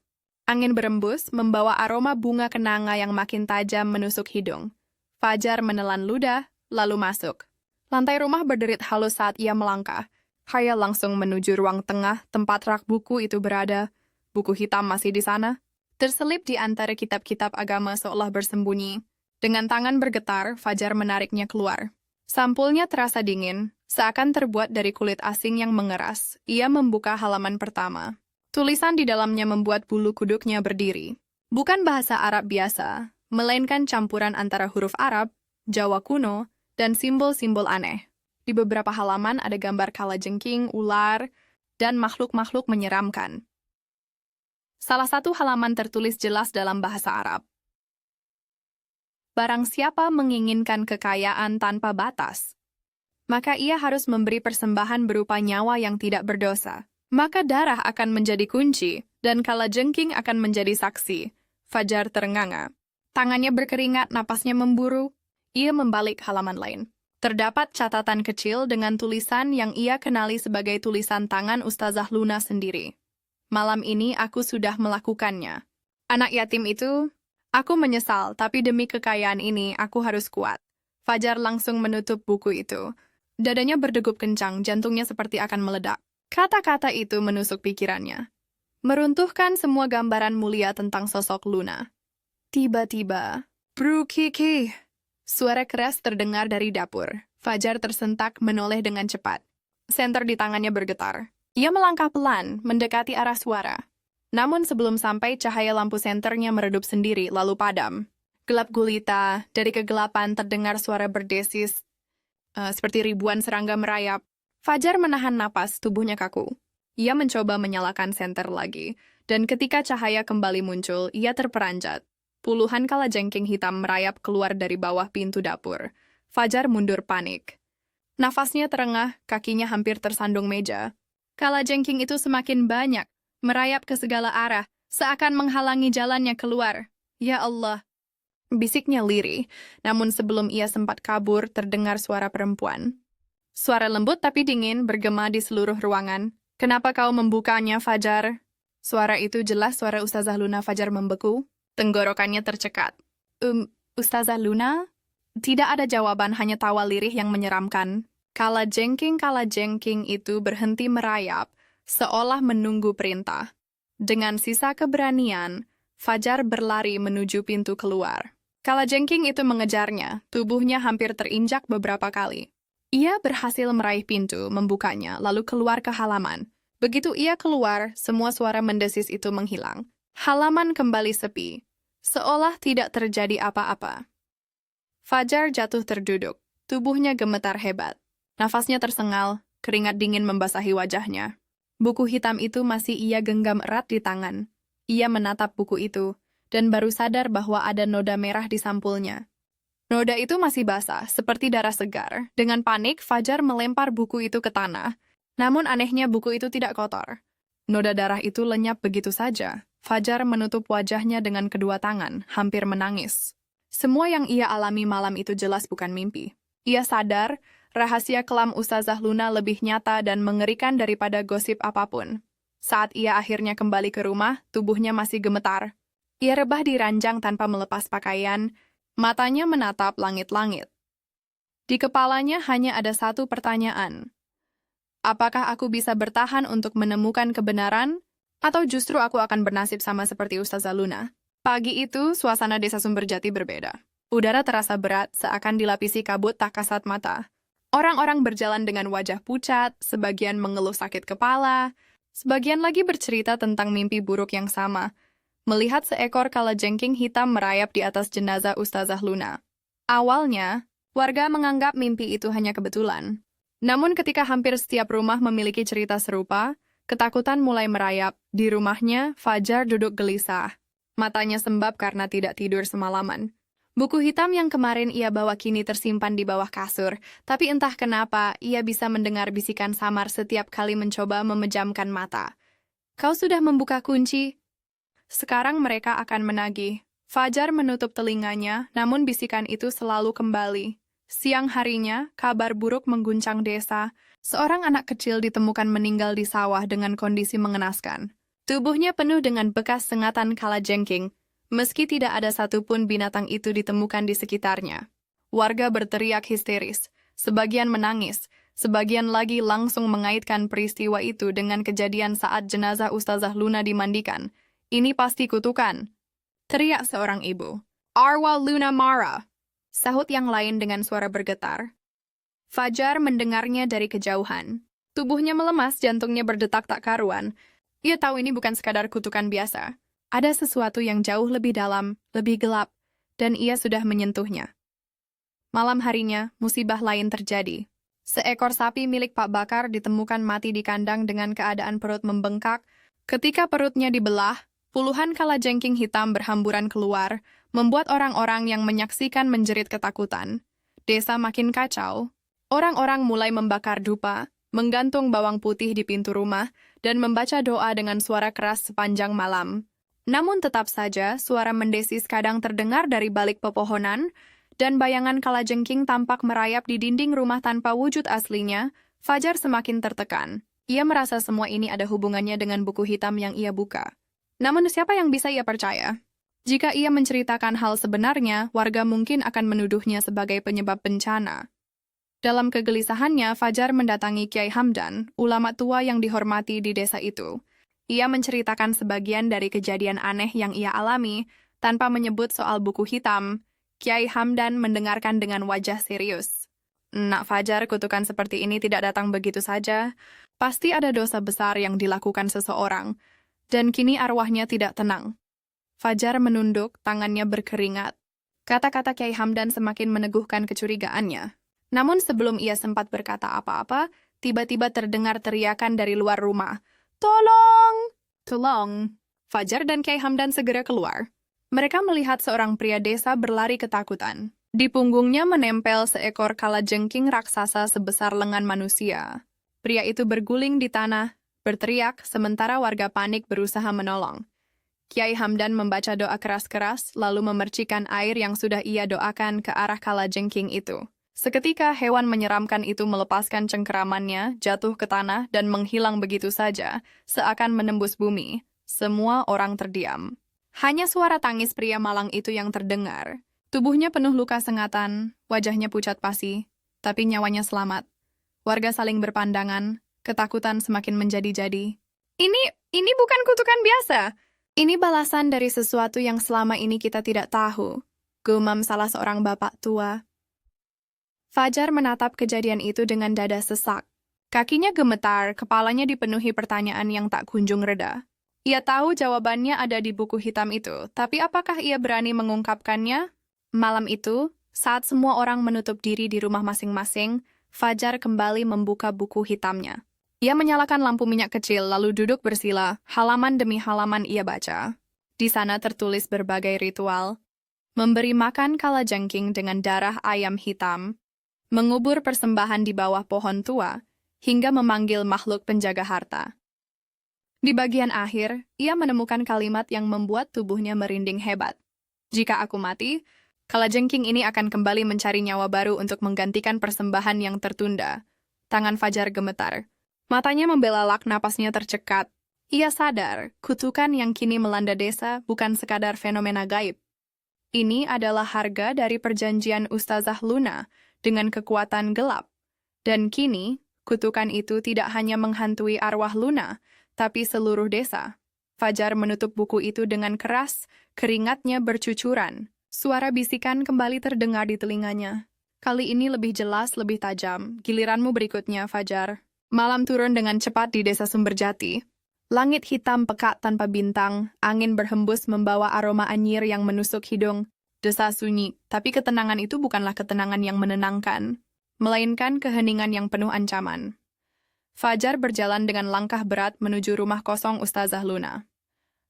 Angin berembus, membawa aroma bunga kenanga yang makin tajam menusuk hidung. Fajar menelan ludah, lalu masuk. Lantai rumah berderit halus saat ia melangkah. Khayal langsung menuju ruang tengah tempat rak buku itu berada. Buku hitam masih di sana, terselip di antara kitab-kitab agama seolah bersembunyi. Dengan tangan bergetar, Fajar menariknya keluar. Sampulnya terasa dingin, seakan terbuat dari kulit asing yang mengeras. Ia membuka halaman pertama. Tulisan di dalamnya membuat bulu kuduknya berdiri. Bukan bahasa Arab biasa, melainkan campuran antara huruf Arab, Jawa kuno, dan simbol-simbol aneh. Di beberapa halaman ada gambar kalajengking, ular, dan makhluk-makhluk menyeramkan. Salah satu halaman tertulis jelas dalam bahasa Arab. Barang siapa menginginkan kekayaan tanpa batas, maka ia harus memberi persembahan berupa nyawa yang tidak berdosa. Maka darah akan menjadi kunci, dan kalajengking akan menjadi saksi. Fajar terenganga. Tangannya berkeringat, napasnya memburu. Ia membalik halaman lain. Terdapat catatan kecil dengan tulisan yang ia kenali sebagai tulisan tangan Ustazah Luna sendiri. Malam ini aku sudah melakukannya. Anak yatim itu, aku menyesal, tapi demi kekayaan ini aku harus kuat. Fajar langsung menutup buku itu. Dadanya berdegup kencang, jantungnya seperti akan meledak. Kata-kata itu menusuk pikirannya. Meruntuhkan semua gambaran mulia tentang sosok Luna. Tiba-tiba, Bru Kiki. Suara keras terdengar dari dapur. Fajar tersentak menoleh dengan cepat. Senter di tangannya bergetar. Ia melangkah pelan, mendekati arah suara. Namun sebelum sampai, cahaya lampu senternya meredup sendiri, lalu padam. Gelap gulita, dari kegelapan terdengar suara berdesis. seperti ribuan serangga merayap. Fajar menahan napas, tubuhnya kaku. Ia mencoba menyalakan senter lagi, dan ketika cahaya kembali muncul, ia terperanjat. Puluhan kalajengking hitam merayap keluar dari bawah pintu dapur. Fajar mundur panik. Nafasnya terengah, kakinya hampir tersandung meja. Kalajengking itu semakin banyak, merayap ke segala arah, seakan menghalangi jalannya keluar. Ya Allah! Bisiknya lirih, namun sebelum ia sempat kabur, terdengar suara perempuan. Suara lembut tapi dingin bergema di seluruh ruangan. Kenapa kau membukanya, Fajar? Suara itu jelas suara Ustazah Luna. Fajar membeku. Tenggorokannya tercekat. Ustazah Luna? Tidak ada jawaban, hanya tawa lirih yang menyeramkan. Kalajengking itu berhenti merayap, seolah menunggu perintah. Dengan sisa keberanian, Fajar berlari menuju pintu keluar. Kalajengking itu mengejarnya, tubuhnya hampir terinjak beberapa kali. Ia berhasil meraih pintu, membukanya, lalu keluar ke halaman. Begitu ia keluar, semua suara mendesis itu menghilang. Halaman kembali sepi, seolah tidak terjadi apa-apa. Fajar jatuh terduduk, tubuhnya gemetar hebat. Nafasnya tersengal, keringat dingin membasahi wajahnya. Buku hitam itu masih ia genggam erat di tangan. Ia menatap buku itu, dan baru sadar bahwa ada noda merah di sampulnya. Noda itu masih basah, seperti darah segar. Dengan panik, Fajar melempar buku itu ke tanah. Namun anehnya buku itu tidak kotor. Noda darah itu lenyap begitu saja. Fajar menutup wajahnya dengan kedua tangan, hampir menangis. Semua yang ia alami malam itu jelas bukan mimpi. Ia sadar, rahasia kelam Ustazah Luna lebih nyata dan mengerikan daripada gosip apapun. Saat ia akhirnya kembali ke rumah, tubuhnya masih gemetar. Ia rebah di ranjang tanpa melepas pakaian, matanya menatap langit-langit. Di kepalanya hanya ada satu pertanyaan. Apakah aku bisa bertahan untuk menemukan kebenaran, atau justru aku akan bernasib sama seperti Ustazah Luna? Pagi itu, suasana desa Sumberjati berbeda. Udara terasa berat, seakan dilapisi kabut tak kasat mata. Orang-orang berjalan dengan wajah pucat, sebagian mengeluh sakit kepala, sebagian lagi bercerita tentang mimpi buruk yang sama. Melihat seekor kalajengking hitam merayap di atas jenazah Ustazah Luna. Awalnya, warga menganggap mimpi itu hanya kebetulan. Namun ketika hampir setiap rumah memiliki cerita serupa, ketakutan mulai merayap. Di rumahnya, Fajar duduk gelisah. Matanya sembab karena tidak tidur semalaman. Buku hitam yang kemarin ia bawa kini tersimpan di bawah kasur, tapi entah kenapa ia bisa mendengar bisikan samar setiap kali mencoba memejamkan mata. Kau sudah membuka kunci? Sekarang mereka akan menagih. Fajar menutup telinganya, namun bisikan itu selalu kembali. Siang harinya, kabar buruk mengguncang desa. Seorang anak kecil ditemukan meninggal di sawah dengan kondisi mengenaskan. Tubuhnya penuh dengan bekas sengatan kalajengking, meski tidak ada satupun binatang itu ditemukan di sekitarnya. Warga berteriak histeris, sebagian menangis, sebagian lagi langsung mengaitkan peristiwa itu dengan kejadian saat jenazah Ustazah Luna dimandikan. Ini pasti kutukan, teriak seorang ibu. Arwah Luna marah, sahut yang lain dengan suara bergetar. Fajar mendengarnya dari kejauhan. Tubuhnya melemas, jantungnya berdetak tak karuan. Ia tahu ini bukan sekadar kutukan biasa. Ada sesuatu yang jauh lebih dalam, lebih gelap, dan ia sudah menyentuhnya. Malam harinya, musibah lain terjadi. Seekor sapi milik Pak Bakar ditemukan mati di kandang dengan keadaan perut membengkak. Ketika perutnya dibelah, puluhan kalajengking hitam berhamburan keluar, membuat orang-orang yang menyaksikan menjerit ketakutan. Desa makin kacau. Orang-orang mulai membakar dupa, menggantung bawang putih di pintu rumah, dan membaca doa dengan suara keras sepanjang malam. Namun tetap saja, suara mendesis kadang terdengar dari balik pepohonan, dan bayangan kalajengking tampak merayap di dinding rumah tanpa wujud aslinya. Fajar semakin tertekan. Ia merasa semua ini ada hubungannya dengan buku hitam yang ia buka. Namun siapa yang bisa ia percaya? Jika ia menceritakan hal sebenarnya, warga mungkin akan menuduhnya sebagai penyebab bencana. Dalam kegelisahannya, Fajar mendatangi Kiai Hamdan, ulama tua yang dihormati di desa itu. Ia menceritakan sebagian dari kejadian aneh yang ia alami, tanpa menyebut soal buku hitam. Kiai Hamdan mendengarkan dengan wajah serius. Nak Fajar, kutukan seperti ini tidak datang begitu saja. Pasti ada dosa besar yang dilakukan seseorang. Dan kini arwahnya tidak tenang. Fajar menunduk, tangannya berkeringat. Kata-kata Kiai Hamdan semakin meneguhkan kecurigaannya. Namun sebelum ia sempat berkata apa-apa, tiba-tiba terdengar teriakan dari luar rumah. Tolong! Tolong! Fajar dan Kiai Hamdan segera keluar. Mereka melihat seorang pria desa berlari ketakutan. Di punggungnya menempel seekor kalajengking raksasa sebesar lengan manusia. Pria itu berguling di tanah, berteriak, sementara warga panik berusaha menolong. Kiai Hamdan membaca doa keras-keras, lalu memercikan air yang sudah ia doakan ke arah kalajengking itu. Seketika hewan menyeramkan itu melepaskan cengkeramannya, jatuh ke tanah, dan menghilang begitu saja, seakan menembus bumi. Semua orang terdiam. Hanya suara tangis pria malang itu yang terdengar. Tubuhnya penuh luka sengatan, wajahnya pucat pasi, tapi nyawanya selamat. Warga saling berpandangan, ketakutan semakin menjadi-jadi. Ini bukan kutukan biasa. Ini balasan dari sesuatu yang selama ini kita tidak tahu, gumam salah seorang bapak tua. Fajar menatap kejadian itu dengan dada sesak. Kakinya gemetar, kepalanya dipenuhi pertanyaan yang tak kunjung reda. Ia tahu jawabannya ada di buku hitam itu, tapi apakah ia berani mengungkapkannya? Malam itu, saat semua orang menutup diri di rumah masing-masing, Fajar kembali membuka buku hitamnya. Ia menyalakan lampu minyak kecil lalu duduk bersila, halaman demi halaman ia baca. Di sana tertulis berbagai ritual. Memberi makan kalajengking dengan darah ayam hitam, mengubur persembahan di bawah pohon tua, hingga memanggil makhluk penjaga harta. Di bagian akhir, ia menemukan kalimat yang membuat tubuhnya merinding hebat. Jika aku mati, kalajengking ini akan kembali mencari nyawa baru untuk menggantikan persembahan yang tertunda. Tangan Fajar gemetar. Matanya membelalak, napasnya tercekat. Ia sadar, kutukan yang kini melanda desa bukan sekadar fenomena gaib. Ini adalah harga dari perjanjian Ustazah Luna dengan kekuatan gelap. Dan kini, kutukan itu tidak hanya menghantui arwah Luna, tapi seluruh desa. Fajar menutup buku itu dengan keras, keringatnya bercucuran. Suara bisikan kembali terdengar di telinganya. Kali ini lebih jelas, lebih tajam. Giliranmu berikutnya, Fajar. Malam turun dengan cepat di desa Sumberjati. Langit hitam pekat tanpa bintang, angin berhembus membawa aroma anyir yang menusuk hidung. Desa sunyi, tapi ketenangan itu bukanlah ketenangan yang menenangkan, melainkan keheningan yang penuh ancaman. Fajar berjalan dengan langkah berat menuju rumah kosong Ustazah Luna.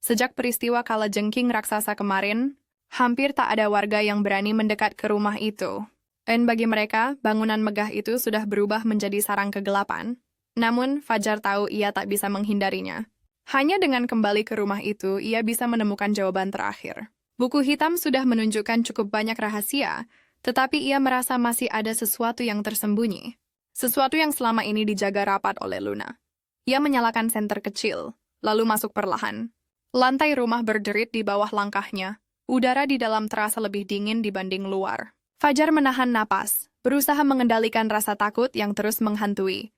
Sejak peristiwa kalajengking raksasa kemarin, hampir tak ada warga yang berani mendekat ke rumah itu. Dan bagi mereka, bangunan megah itu sudah berubah menjadi sarang kegelapan. Namun, Fajar tahu ia tak bisa menghindarinya. Hanya dengan kembali ke rumah itu, ia bisa menemukan jawaban terakhir. Buku hitam sudah menunjukkan cukup banyak rahasia, tetapi ia merasa masih ada sesuatu yang tersembunyi. Sesuatu yang selama ini dijaga rapat oleh Luna. Ia menyalakan senter kecil, lalu masuk perlahan. Lantai rumah berderit di bawah langkahnya. Udara di dalam terasa lebih dingin dibanding luar. Fajar menahan napas, berusaha mengendalikan rasa takut yang terus menghantui.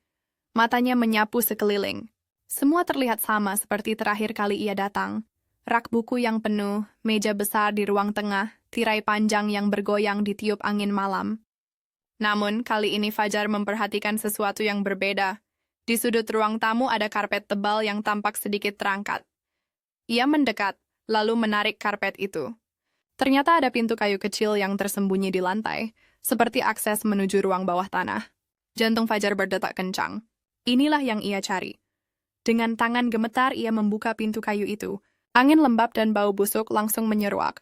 Matanya menyapu sekeliling. Semua terlihat sama seperti terakhir kali ia datang. Rak buku yang penuh, meja besar di ruang tengah, tirai panjang yang bergoyang ditiup angin malam. Namun, kali ini Fajar memperhatikan sesuatu yang berbeda. Di sudut ruang tamu ada karpet tebal yang tampak sedikit terangkat. Ia mendekat, lalu menarik karpet itu. Ternyata ada pintu kayu kecil yang tersembunyi di lantai, seperti akses menuju ruang bawah tanah. Jantung Fajar berdetak kencang. Inilah yang ia cari. Dengan tangan gemetar ia membuka pintu kayu itu. Angin lembab dan bau busuk langsung menyeruak,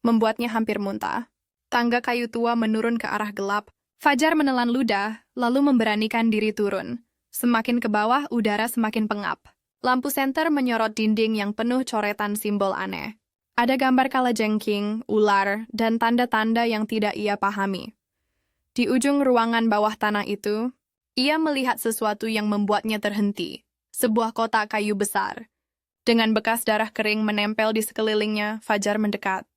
membuatnya hampir muntah. Tangga kayu tua menurun ke arah gelap. Fajar menelan ludah, lalu memberanikan diri turun. Semakin ke bawah, udara semakin pengap. Lampu senter menyorot dinding yang penuh coretan simbol aneh. Ada gambar kalajengking, ular, dan tanda-tanda yang tidak ia pahami. Di ujung ruangan bawah tanah itu, ia melihat sesuatu yang membuatnya terhenti. Sebuah kotak kayu besar. Dengan bekas darah kering menempel di sekelilingnya, Fajar mendekat.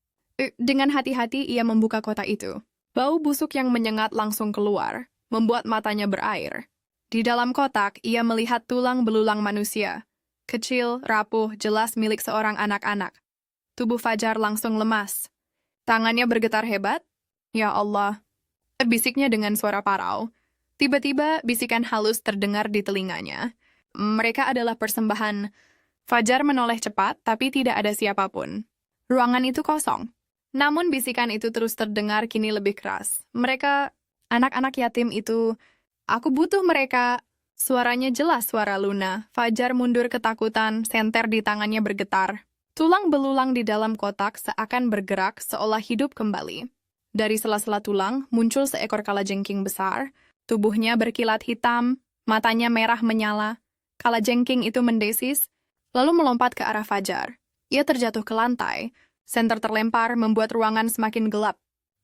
Dengan hati-hati ia membuka kotak itu. Bau busuk yang menyengat langsung keluar, membuat matanya berair. Di dalam kotak, ia melihat tulang belulang manusia. Kecil, rapuh, jelas milik seorang anak-anak. Tubuh Fajar langsung lemas. Tangannya bergetar hebat. Ya Allah. Bisiknya dengan suara parau. Tiba-tiba bisikan halus terdengar di telinganya. Mereka adalah persembahan. Fajar menoleh cepat, tapi tidak ada siapapun. Ruangan itu kosong. Namun bisikan itu terus terdengar kini lebih keras. Mereka Anak-anak yatim itu, aku butuh mereka. Suaranya jelas suara Luna. Fajar mundur ketakutan, senter di tangannya bergetar. Tulang belulang di dalam kotak seakan bergerak seolah hidup kembali. Dari sela-sela tulang muncul seekor kalajengking besar. Tubuhnya berkilat hitam, matanya merah menyala. Kalajengking itu mendesis, lalu melompat ke arah Fajar. Ia terjatuh ke lantai. Senter terlempar membuat ruangan semakin gelap.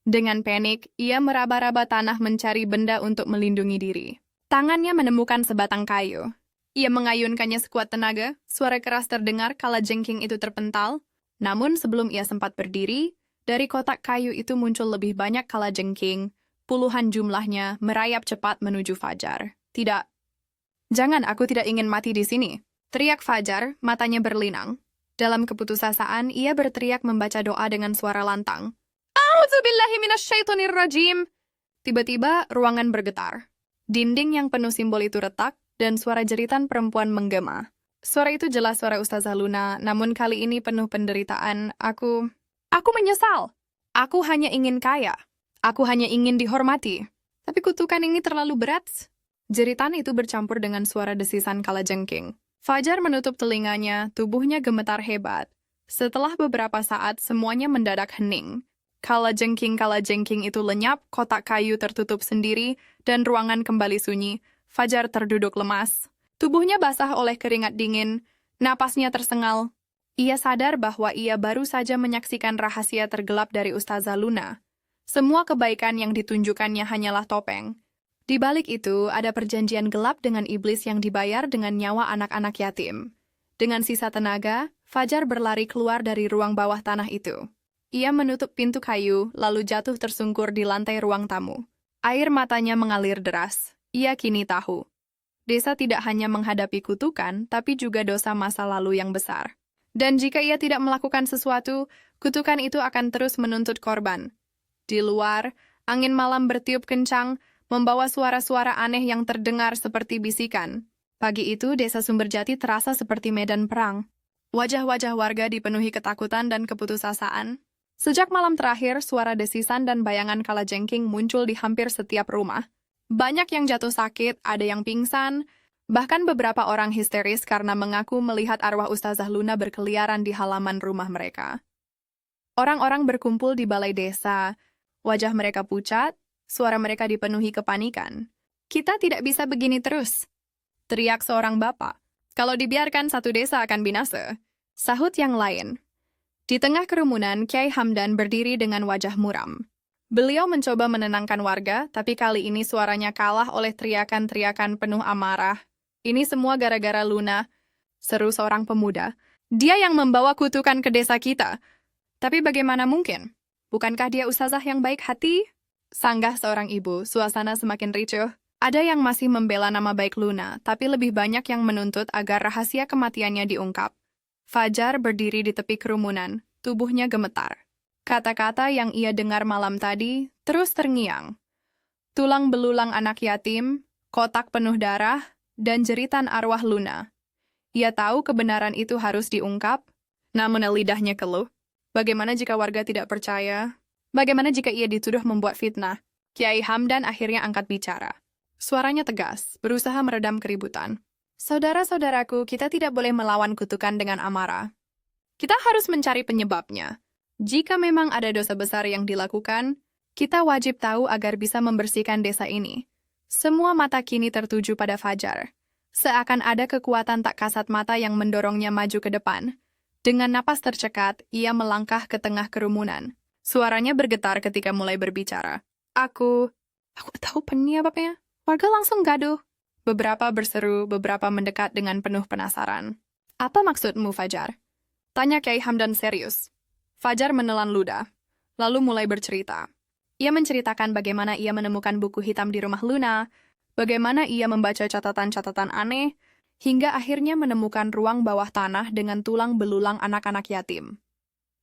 Dengan panik, ia meraba-raba tanah mencari benda untuk melindungi diri. Tangannya menemukan sebatang kayu. Ia mengayunkannya sekuat tenaga, suara keras terdengar kala jengking itu terpental. Namun sebelum ia sempat berdiri, dari kotak kayu itu muncul lebih banyak kala jengking. Puluhan jumlahnya merayap cepat menuju Fajar. Tidak. Jangan, aku tidak ingin mati di sini. Teriak Fajar, matanya berlinang. Dalam keputusasaan, ia berteriak membaca doa dengan suara lantang. A'udzubillahi minasyaitonirrajim. Tiba-tiba, ruangan bergetar. Dinding yang penuh simbol itu retak, dan suara jeritan perempuan menggema. Suara itu jelas suara Ustazah Luna, namun kali ini penuh penderitaan. Aku menyesal. Aku hanya ingin kaya. Aku hanya ingin dihormati. Tapi kutukan ini terlalu berat. Jeritan itu bercampur dengan suara desisan kalajengking. Fajar menutup telinganya, tubuhnya gemetar hebat. Setelah beberapa saat, semuanya mendadak hening. Kalajengking itu lenyap, kotak kayu tertutup sendiri, dan ruangan kembali sunyi. Fajar terduduk lemas. Tubuhnya basah oleh keringat dingin, napasnya tersengal. Ia sadar bahwa ia baru saja menyaksikan rahasia tergelap dari Ustazah Luna. Semua kebaikan yang ditunjukkannya hanyalah topeng. Di balik itu, ada perjanjian gelap dengan iblis yang dibayar dengan nyawa anak-anak yatim. Dengan sisa tenaga, Fajar berlari keluar dari ruang bawah tanah itu. Ia menutup pintu kayu, lalu jatuh tersungkur di lantai ruang tamu. Air matanya mengalir deras. Ia kini tahu. Desa tidak hanya menghadapi kutukan, tapi juga dosa masa lalu yang besar. Dan jika ia tidak melakukan sesuatu, kutukan itu akan terus menuntut korban. Di luar, angin malam bertiup kencang, membawa suara-suara aneh yang terdengar seperti bisikan. Pagi itu, desa Sumberjati terasa seperti medan perang. Wajah-wajah warga dipenuhi ketakutan dan keputusasaan. Sejak malam terakhir, suara desisan dan bayangan kalajengking muncul di hampir setiap rumah. Banyak yang jatuh sakit, ada yang pingsan, bahkan beberapa orang histeris karena mengaku melihat arwah Ustazah Luna berkeliaran di halaman rumah mereka. Orang-orang berkumpul di balai desa. Wajah mereka pucat, suara mereka dipenuhi kepanikan. Kita tidak bisa begini terus, teriak seorang bapak. Kalau dibiarkan satu desa akan binasa, sahut yang lain. Di tengah kerumunan, Kyai Hamdan berdiri dengan wajah muram. Beliau mencoba menenangkan warga, tapi kali ini suaranya kalah oleh teriakan-teriakan penuh amarah. Ini semua gara-gara Luna, seru seorang pemuda. Dia yang membawa kutukan ke desa kita. Tapi bagaimana mungkin? Bukankah dia ustazah yang baik hati? Sanggah seorang ibu, suasana semakin ricuh. Ada yang masih membela nama baik Luna, tapi lebih banyak yang menuntut agar rahasia kematiannya diungkap. Fajar berdiri di tepi kerumunan, tubuhnya gemetar. Kata-kata yang ia dengar malam tadi terus terngiang. Tulang belulang anak yatim, kotak penuh darah, dan jeritan arwah Luna. Ia tahu kebenaran itu harus diungkap, namun lidahnya keluh. Bagaimana jika warga tidak percaya? Bagaimana jika ia dituduh membuat fitnah? Kyai Hamdan akhirnya angkat bicara. Suaranya tegas, berusaha meredam keributan. Saudara-saudaraku, kita tidak boleh melawan kutukan dengan amarah. Kita harus mencari penyebabnya. Jika memang ada dosa besar yang dilakukan, kita wajib tahu agar bisa membersihkan desa ini. Semua mata kini tertuju pada Fajar. Seakan ada kekuatan tak kasat mata yang mendorongnya maju ke depan. Dengan napas tercekat, ia melangkah ke tengah kerumunan. Suaranya bergetar ketika mulai berbicara. Aku tahu penyebabnya. Warga langsung gaduh. Beberapa berseru, beberapa mendekat dengan penuh penasaran. Apa maksudmu, Fajar? Tanya Kyai Hamdan serius. Fajar menelan ludah, lalu mulai bercerita. Ia menceritakan bagaimana ia menemukan buku hitam di rumah Luna, bagaimana ia membaca catatan-catatan aneh, hingga akhirnya menemukan ruang bawah tanah dengan tulang belulang anak-anak yatim.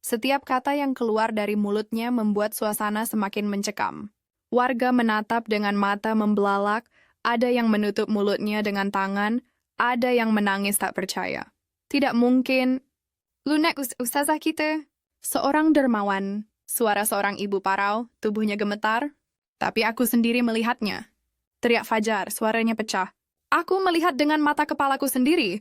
Setiap kata yang keluar dari mulutnya membuat suasana semakin mencekam. Warga menatap dengan mata membelalak, ada yang menutup mulutnya dengan tangan, ada yang menangis tak percaya. Tidak mungkin. Luna ustazah kita. Seorang dermawan, suara seorang ibu parau, tubuhnya gemetar. Tapi aku sendiri melihatnya. Teriak Fajar, suaranya pecah. Aku melihat dengan mata kepalaku sendiri.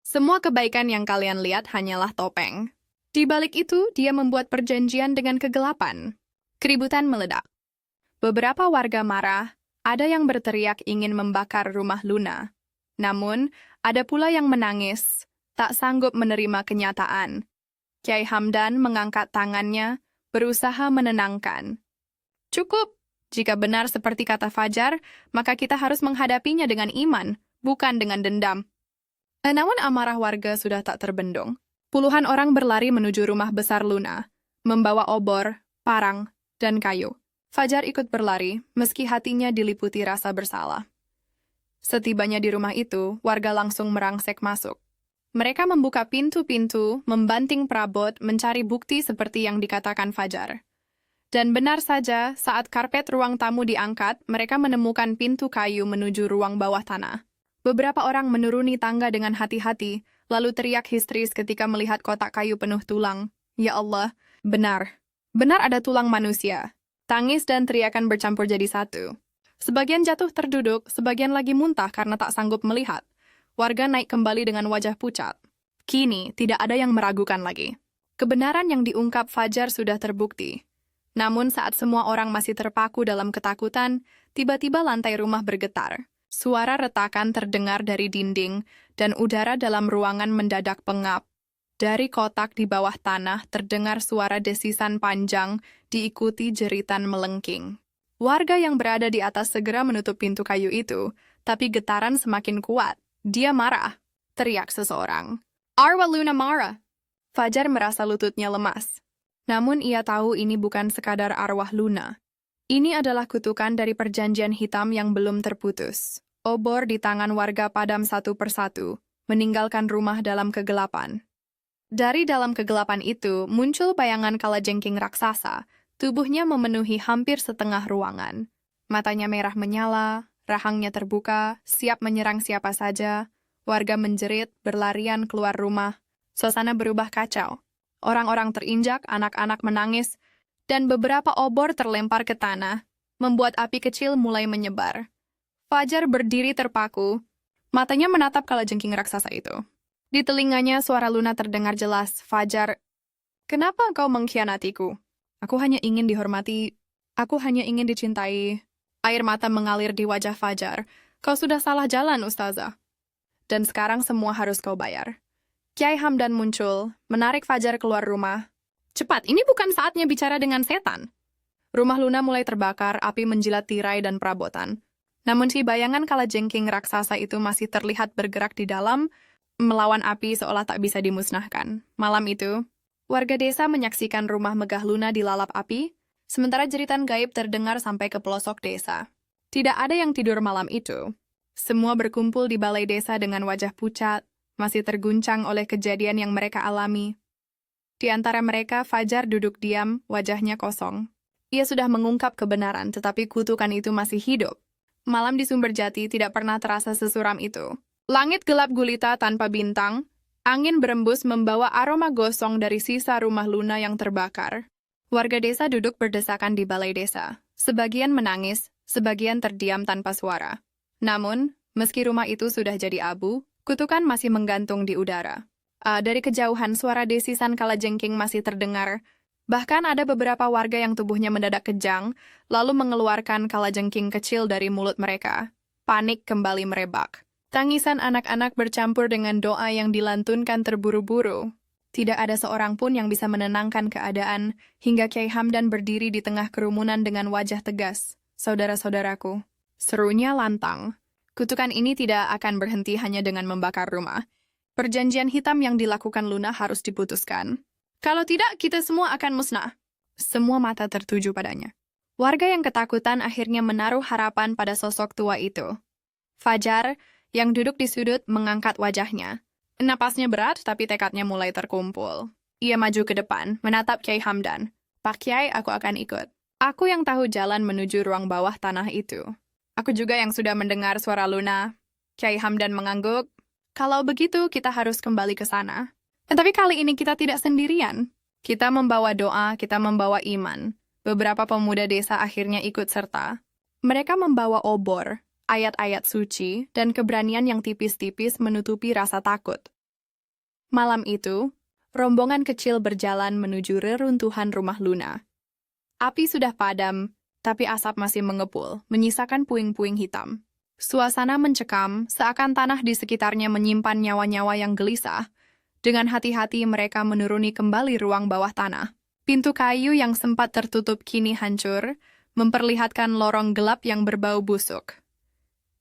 Semua kebaikan yang kalian lihat hanyalah topeng. Di balik itu, dia membuat perjanjian dengan kegelapan. Keributan meledak. Beberapa warga marah, ada yang berteriak ingin membakar rumah Luna. Namun, ada pula yang menangis, tak sanggup menerima kenyataan. Kyai Hamdan mengangkat tangannya, berusaha menenangkan. Cukup. Jika benar seperti kata Fajar, maka kita harus menghadapinya dengan iman, bukan dengan dendam. Namun amarah warga sudah tak terbendung. Puluhan orang berlari menuju rumah besar Luna, membawa obor, parang, dan kayu. Fajar ikut berlari, meski hatinya diliputi rasa bersalah. Setibanya di rumah itu, warga langsung merangsek masuk. Mereka membuka pintu-pintu, membanting perabot, mencari bukti seperti yang dikatakan Fajar. Dan benar saja, saat karpet ruang tamu diangkat, mereka menemukan pintu kayu menuju ruang bawah tanah. Beberapa orang menuruni tangga dengan hati-hati, lalu teriak histeris ketika melihat kotak kayu penuh tulang. Ya Allah, benar. Benar ada tulang manusia. Tangis dan teriakan bercampur jadi satu. Sebagian jatuh terduduk, sebagian lagi muntah karena tak sanggup melihat. Warga naik kembali dengan wajah pucat. Kini, tidak ada yang meragukan lagi. Kebenaran yang diungkap Fajar sudah terbukti. Namun saat semua orang masih terpaku dalam ketakutan, tiba-tiba lantai rumah bergetar. Suara retakan terdengar dari dinding, dan udara dalam ruangan mendadak pengap. Dari kotak di bawah tanah terdengar suara desisan panjang, diikuti jeritan melengking. Warga yang berada di atas segera menutup pintu kayu itu, tapi getaran semakin kuat. Dia marah, teriak seseorang. Arwah Luna marah. Fajar merasa lututnya lemas. Namun ia tahu ini bukan sekadar arwah Luna. Ini adalah kutukan dari perjanjian hitam yang belum terputus. Obor di tangan warga padam satu persatu, meninggalkan rumah dalam kegelapan. Dari dalam kegelapan itu, muncul bayangan kalajengking raksasa. Tubuhnya memenuhi hampir setengah ruangan. Matanya merah menyala, rahangnya terbuka, siap menyerang siapa saja. Warga menjerit, berlarian keluar rumah. Suasana berubah kacau. Orang-orang terinjak, anak-anak menangis, dan beberapa obor terlempar ke tanah, membuat api kecil mulai menyebar. Fajar berdiri terpaku, matanya menatap kalajengking raksasa itu. Di telinganya suara Luna terdengar jelas. Fajar, kenapa kau mengkhianatiku? Aku hanya ingin dihormati, aku hanya ingin dicintai. Air mata mengalir di wajah Fajar. Kau sudah salah jalan, Ustazah. Dan sekarang semua harus kau bayar. Kyai Hamdan muncul, menarik Fajar keluar rumah. Cepat, ini bukan saatnya bicara dengan setan. Rumah Luna mulai terbakar, api menjilat tirai dan perabotan. Namun si bayangan kalajengking raksasa itu masih terlihat bergerak di dalam, melawan api seolah tak bisa dimusnahkan. Malam itu, warga desa menyaksikan rumah megah Luna dilalap api, sementara jeritan gaib terdengar sampai ke pelosok desa. Tidak ada yang tidur malam itu. Semua berkumpul di balai desa dengan wajah pucat, masih terguncang oleh kejadian yang mereka alami. Di antara mereka, Fajar duduk diam, wajahnya kosong. Ia sudah mengungkap kebenaran, tetapi kutukan itu masih hidup. Malam di Sumberjati tidak pernah terasa sesuram itu. Langit gelap gulita tanpa bintang, angin berembus membawa aroma gosong dari sisa rumah Luna yang terbakar. Warga desa duduk berdesakan di balai desa. Sebagian menangis, sebagian terdiam tanpa suara. Namun, meski rumah itu sudah jadi abu, kutukan masih menggantung di udara. Dari kejauhan suara desisan kalajengking masih terdengar. Bahkan ada beberapa warga yang tubuhnya mendadak kejang, lalu mengeluarkan kalajengking kecil dari mulut mereka. Panik kembali merebak. Tangisan anak-anak bercampur dengan doa yang dilantunkan terburu-buru. Tidak ada seorang pun yang bisa menenangkan keadaan, hingga Kyai Hamdan berdiri di tengah kerumunan dengan wajah tegas. Saudara-saudaraku, serunya lantang. Kutukan ini tidak akan berhenti hanya dengan membakar rumah. Perjanjian hitam yang dilakukan Luna harus diputuskan. Kalau tidak, kita semua akan musnah. Semua mata tertuju padanya. Warga yang ketakutan akhirnya menaruh harapan pada sosok tua itu. Fajar, yang duduk di sudut, mengangkat wajahnya. Napasnya berat, tapi tekadnya mulai terkumpul. Ia maju ke depan, menatap Kyai Hamdan. Pak Kyai, aku akan ikut. Aku yang tahu jalan menuju ruang bawah tanah itu. Aku juga yang sudah mendengar suara Luna. Kyai Hamdan mengangguk. Kalau begitu, kita harus kembali ke sana. Tapi kali ini kita tidak sendirian. Kita membawa doa, kita membawa iman. beberapa pemuda desa akhirnya ikut serta. Mereka membawa obor, ayat-ayat suci, dan keberanian yang tipis-tipis menutupi rasa takut. Malam itu, rombongan kecil berjalan menuju reruntuhan rumah Luna. Api sudah padam, tapi asap masih mengepul, menyisakan puing-puing hitam. Suasana mencekam, seakan tanah di sekitarnya menyimpan nyawa-nyawa yang gelisah. Dengan hati-hati mereka menuruni kembali ruang bawah tanah. Pintu kayu yang sempat tertutup kini hancur, memperlihatkan lorong gelap yang berbau busuk.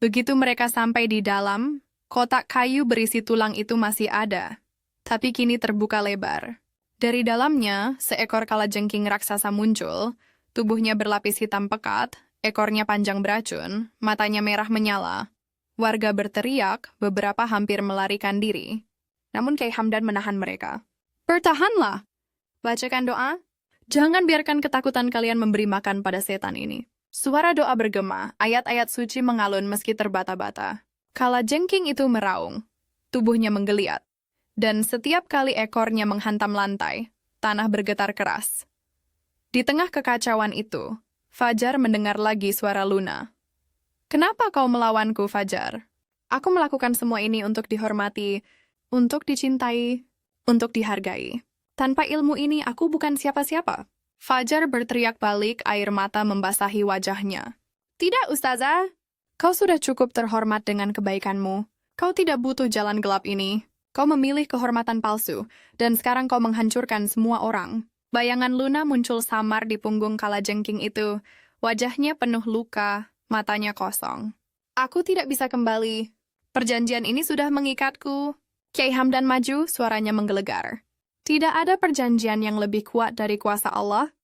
Begitu mereka sampai di dalam, kotak kayu berisi tulang itu masih ada, tapi kini terbuka lebar. Dari dalamnya, seekor kalajengking raksasa muncul, tubuhnya berlapis hitam pekat, ekornya panjang beracun, matanya merah menyala. Warga berteriak, beberapa hampir melarikan diri. Namun Kyai Hamdan menahan mereka. Bertahanlah! Bacakan doa. Jangan biarkan ketakutan kalian memberi makan pada setan ini. Suara doa bergema, ayat-ayat suci mengalun meski terbata-bata. Kalajengking itu meraung. Tubuhnya menggeliat. Dan setiap kali ekornya menghantam lantai, tanah bergetar keras. Di tengah kekacauan itu, Fajar mendengar lagi suara Luna. Kenapa kau melawanku, Fajar? Aku melakukan semua ini untuk dihormati, untuk dicintai, untuk dihargai. Tanpa ilmu ini, aku bukan siapa-siapa. Fajar berteriak balik, air mata membasahi wajahnya. Tidak, Ustazah. Kau sudah cukup terhormat dengan kebaikanmu. Kau tidak butuh jalan gelap ini. Kau memilih kehormatan palsu, dan sekarang kau menghancurkan semua orang. Bayangan Luna muncul samar di punggung kalajengking itu. Wajahnya penuh luka, matanya kosong. Aku tidak bisa kembali. Perjanjian ini sudah mengikatku. Kyai Hamdan maju, suaranya menggelegar. Tidak ada perjanjian yang lebih kuat dari kuasa Allah.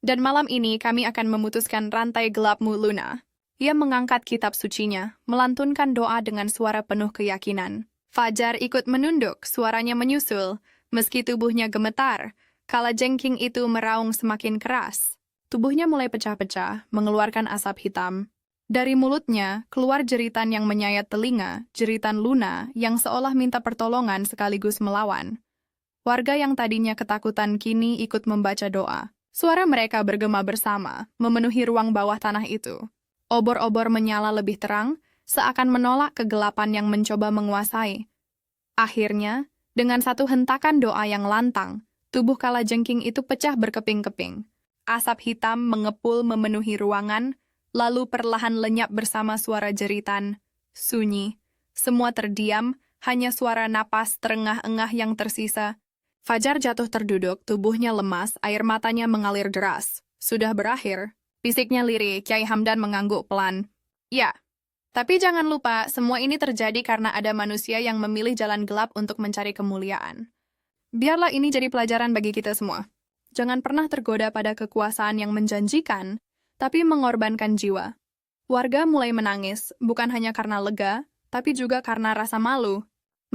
Dan malam ini kami akan memutuskan rantai gelapmu, Luna. Ia mengangkat kitab sucinya, melantunkan doa dengan suara penuh keyakinan. Fajar ikut menunduk, suaranya menyusul. Meski tubuhnya gemetar, kalajengking itu meraung semakin keras. Tubuhnya mulai pecah-pecah, mengeluarkan asap hitam. Dari mulutnya, keluar jeritan yang menyayat telinga, jeritan Luna yang seolah minta pertolongan sekaligus melawan. Warga yang tadinya ketakutan kini ikut membaca doa. Suara mereka bergema bersama, memenuhi ruang bawah tanah itu. Obor-obor menyala lebih terang, seakan menolak kegelapan yang mencoba menguasai. Akhirnya, dengan satu hentakan doa yang lantang, tubuh kalajengking itu pecah berkeping-keping. Asap hitam mengepul memenuhi ruangan, lalu perlahan lenyap bersama suara jeritan. Sunyi. Semua terdiam, hanya suara napas terengah-engah yang tersisa. Fajar jatuh terduduk, tubuhnya lemas, air matanya mengalir deras. Sudah berakhir. Fisiknya lirih, Kyai Hamdan mengangguk pelan. Ya, tapi jangan lupa, semua ini terjadi karena ada manusia yang memilih jalan gelap untuk mencari kemuliaan. Biarlah ini jadi pelajaran bagi kita semua. Jangan pernah tergoda pada kekuasaan yang menjanjikan, tapi mengorbankan jiwa. Warga mulai menangis, bukan hanya karena lega, tapi juga karena rasa malu.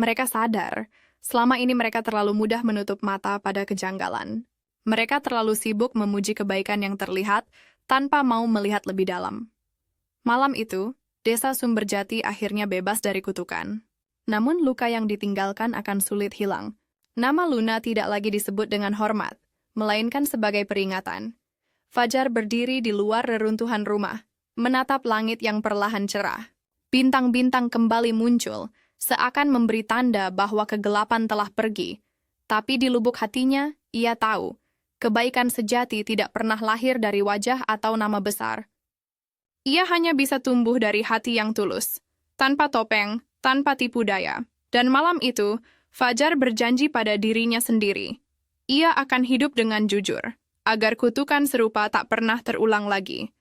Mereka sadar, selama ini mereka terlalu mudah menutup mata pada kejanggalan. Mereka terlalu sibuk memuji kebaikan yang terlihat, tanpa mau melihat lebih dalam. Malam itu, Desa Sumberjati akhirnya bebas dari kutukan. Namun luka yang ditinggalkan akan sulit hilang. Nama Luna tidak lagi disebut dengan hormat, melainkan sebagai peringatan. Fajar berdiri di luar reruntuhan rumah, menatap langit yang perlahan cerah. Bintang-bintang kembali muncul, seakan memberi tanda bahwa kegelapan telah pergi. Tapi di lubuk hatinya, ia tahu, kebaikan sejati tidak pernah lahir dari wajah atau nama besar. Ia hanya bisa tumbuh dari hati yang tulus, tanpa topeng, tanpa tipu daya. Dan malam itu, Fajar berjanji pada dirinya sendiri. Ia akan hidup dengan jujur, agar kutukan serupa tak pernah terulang lagi.